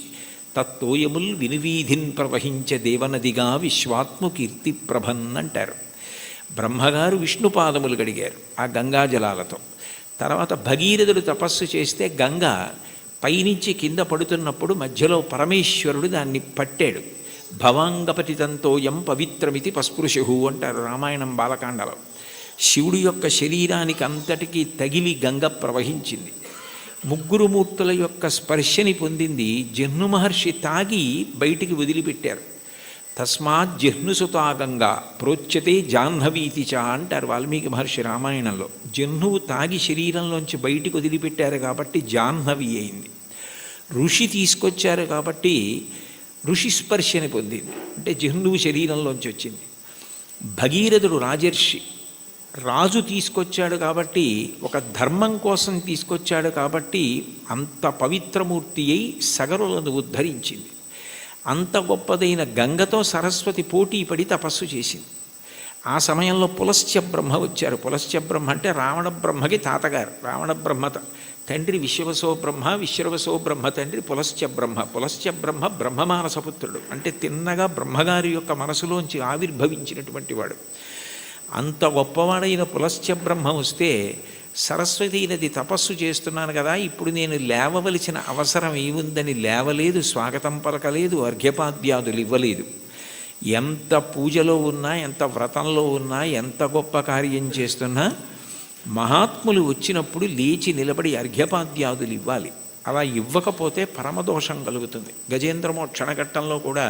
తత్తోయముల్ వినివీధిన్ ప్రవహించే దేవనదిగా విశ్వాత్ము కీర్తి ప్రభన్ అంటారు. బ్రహ్మగారు విష్ణుపాదములు గడిగారు ఆ గంగాజలాలతో. తర్వాత భగీరథుడు తపస్సు చేస్తే గంగ పైనుంచి కింద పడుతున్నప్పుడు మధ్యలో పరమేశ్వరుడు దాన్ని పట్టాడు. భవాంగపతితంతోయం పవిత్రమితి పస్పృశు అంటారు రామాయణం బాలకాండలో. శివుడి యొక్క శరీరానికి అంతటికీ తగిలి గంగ ప్రవహించింది. 3 మూర్తుల యొక్క స్పర్శని పొందింది. జహ్ను మహర్షి తాగి బయటికి వదిలిపెట్టారు. తస్మాత్ జహ్నుసుతా గంగా ప్రోచ్యతే జాహ్నవీతి చ అంటారు వాల్మీకి మహర్షి రామాయణంలో. జహ్నువు తాగి శరీరంలోంచి బయటికి వదిలిపెట్టారు కాబట్టి జాహ్నవి అయింది. ఋషి తీసుకొచ్చారు కాబట్టి ఋషి స్పర్శని పొందింది, అంటే జహ్నువు శరీరంలోంచి వచ్చింది. భగీరథుడు రాజర్షి, రాజు తీసుకొచ్చాడు కాబట్టి ఒక ధర్మం కోసం తీసుకొచ్చాడు కాబట్టి అంత పవిత్రమూర్తి అయి సగరులను ఉద్ధరించింది. అంత గొప్పదైన గంగతో సరస్వతి పోటీ పడి తపస్సు చేసింది. ఆ సమయంలో పులస్త్య బ్రహ్మ వచ్చారు. పులస్త్య బ్రహ్మ అంటే రావణ బ్రహ్మకి తాతగారు. రావణ బ్రహ్మ తండ్రి విశ్వవసో బ్రహ్మ, విశ్వవసో బ్రహ్మ తండ్రి పులస్త్య బ్రహ్మ. పులస్త్య బ్రహ్మ బ్రహ్మమానసపుత్రుడు, అంటే తిన్నగా బ్రహ్మగారి యొక్క మనసులోంచి ఆవిర్భవించినటువంటి వాడు. అంత గొప్పవాడైన పులస్త్య బ్రహ్మ వస్తే సరస్వతీ నది తపస్సు చేస్తున్నాను కదా, ఇప్పుడు నేను లేవవలసిన అవసరం ఏముందని లేవలేదు, స్వాగతం పలకలేదు, అర్ఘ్యపాద్యాదులు ఇవ్వలేదు. ఎంత పూజలో ఉన్నా, ఎంత వ్రతంలో ఉన్నా, ఎంత గొప్ప కార్యం చేస్తున్నా మహాత్ములు వచ్చినప్పుడు లేచి నిలబడి అర్ఘ్యపాద్యాదులు ఇవ్వాలి. అలా ఇవ్వకపోతే పరమదోషం కలుగుతుంది. గజేంద్రమోక్షణ ఘట్టంలో కూడా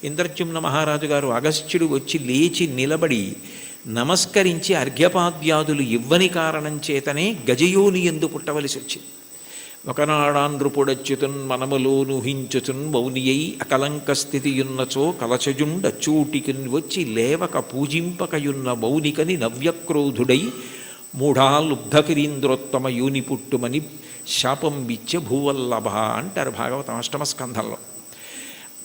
ఇంద్రజుమ్న మహారాజు గారు అగస్త్యుడు వచ్చి లేచి నిలబడి నమస్కరించి అర్ఘ్యపాద్యాదులు ఇవ్వని కారణం చేతనే గజయోని ఎందు పుట్టవలసి వచ్చింది. ఒకనాడాంధ్రుపుడచ్యుతున్ మనములోనుహించుతున్ మౌనియై అకలంక స్థితియున్నచో కలచజుండచూటికిన్ వచ్చి లేవక పూజింపకయున్న మౌనికని నవ్యక్రోధుడై మూఢాలుబ్ధకిరీంద్రోత్తమ యోని పుట్టుమని శాపం విచ్చ భూవల్లభ అంటారు భాగవతం 8వ స్కంధంలో.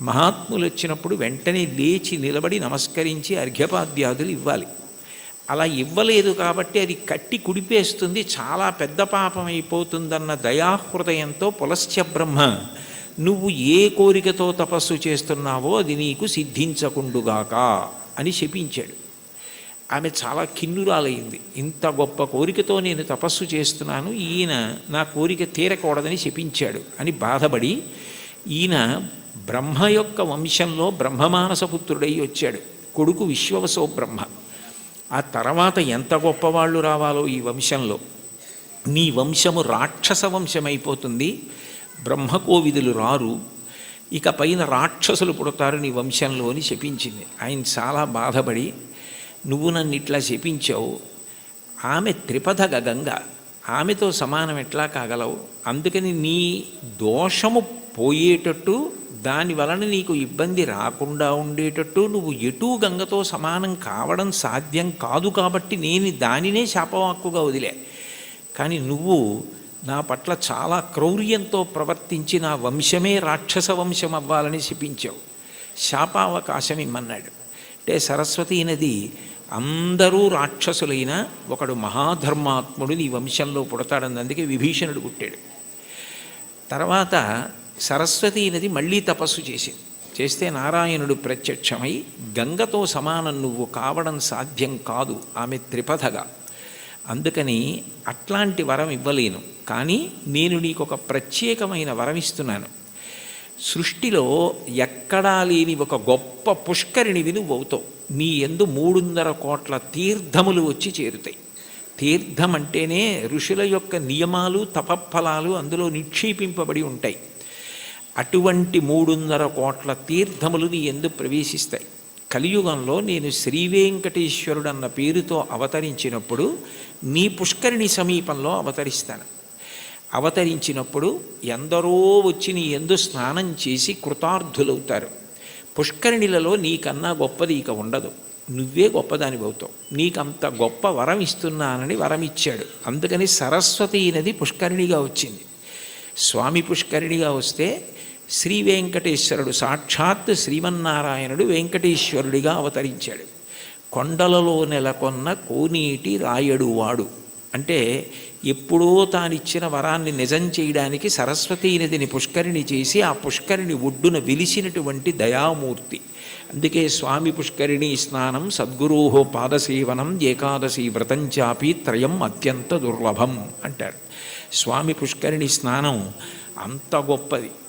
మహాత్ములు వచ్చినప్పుడు వెంటనే లేచి నిలబడి నమస్కరించి అర్ఘ్యపాద్యాదులు ఇవ్వాలి. అలా ఇవ్వలేదు కాబట్టి అది కట్టి కుడిపేస్తుంది, చాలా పెద్ద పాపం అయిపోతుందన్న దయాహృదయంతో పులస్త్య బ్రహ్మ నువ్వు ఏ కోరికతో తపస్సు చేస్తున్నావో అది నీకు సిద్ధించకుండుగాక అని శపించాడు. ఆమె చాలా కిన్నురాలైంది. ఇంత గొప్ప కోరికతో నేను తపస్సు చేస్తున్నాను, ఈయన నా కోరిక తీరకూడదని శపించాడు అని బాధపడి ఈయన బ్రహ్మ యొక్క వంశంలో బ్రహ్మమానసపుత్రుడై వచ్చాడు. కొడుకు విశ్వవసో బ్రహ్మ. ఆ తర్వాత ఎంత గొప్పవాళ్ళు రావాలో ఈ వంశంలో, నీ వంశము రాక్షస వంశమైపోతుంది, బ్రహ్మకోవిదులు రారు, ఇక పైన రాక్షసులు పుడతారు నీ వంశంలో అని శపించింది. ఆయన చాలా బాధపడి, నువ్వు నన్ను ఇట్లా శపించావు, ఆమె త్రిపథ గంగ, ఆమెతో సమానం ఎట్లా కాగలవు, అందుకని నీ దోషము పోయేటట్టు, దాని వలన నీకు ఇబ్బంది రాకుండా ఉండేటట్టు నువ్వు ఎటూ గంగతో సమానం కావడం సాధ్యం కాదు, కాబట్టి నేను దానినే శాపవాక్కుగా వదిలే. కానీ నువ్వు నా పట్ల చాలా క్రౌర్యంతో ప్రవర్తించి నా వంశమే రాక్షస వంశం అవ్వాలని శపించావు, శాపావకాశం ఇమ్మన్నాడు. అంటే సరస్వతీ నది అందరూ రాక్షసులైన ఒకడు మహాధర్మాత్ముడు నీ వంశంలో పుడతాడని అందుకే విభీషణుడు పుట్టాడు. తర్వాత సరస్వతీ నది మళ్ళీ తపస్సు చేస్తే నారాయణుడు ప్రత్యక్షమై, గంగతో సమానం నువ్వు కావడం సాధ్యం కాదు, ఆమె త్రిపథగా, అందుకని అట్లాంటి వరం ఇవ్వలేను, కానీ నేను నీకు ఒక ప్రత్యేకమైన వరం ఇస్తున్నాను. సృష్టిలో ఎక్కడా లేని ఒక గొప్ప పుష్కరిణివి నువ్వు అవుతావు. నీ యందు 300 కోట్ల తీర్థములు వచ్చి చేరుతాయి. తీర్థం అంటేనే ఋషుల యొక్క నియమాలు, తపఫలాలు అందులో నిక్షేపింపబడి ఉంటాయి. అటువంటి 300 కోట్ల తీర్థములు నీ యందు ప్రవేశిస్తాయి. కలియుగంలో నేను శ్రీవేంకటేశ్వరుడు అన్న పేరుతో అవతరించినప్పుడు నీ పుష్కరిణి సమీపంలో అవతరిస్తాను. అవతరించినప్పుడు ఎందరో వచ్చి నీ యందు స్నానం చేసి కృతార్థులవుతారు. పుష్కరిణిలలో నీకన్నా గొప్పది ఇక ఉండదు, నువ్వే గొప్పదాని అవుతావు. నీకంత గొప్ప వరం ఇస్తున్నానని వరం ఇచ్చాడు. అందుకని సరస్వతీ నది పుష్కరిణిగా వచ్చింది. స్వామి పుష్కరిణిగా వస్తే శ్రీ వెంకటేశ్వరుడు సాక్షాత్ శ్రీమన్నారాయణుడు వెంకటేశ్వరుడిగా అవతరించాడు. కొండలలో నెలకొన్న కోనేటి రాయడు వాడు అంటే ఎప్పుడో తానిచ్చిన వరాన్ని నిజం చేయడానికి సరస్వతీ నదిని పుష్కరిణి చేసి ఆ పుష్కరిణి ఒడ్డున వెలిసినటువంటి దయామూర్తి. అందుకే స్వామి పుష్కరిణీ స్నానం సద్గురోహో పాదసేవనం ఏకాదశి వ్రతం చాపి త్రయం అత్యంత దుర్లభం అంటారు. స్వామి పుష్కరిణి స్నానం అంత గొప్పది.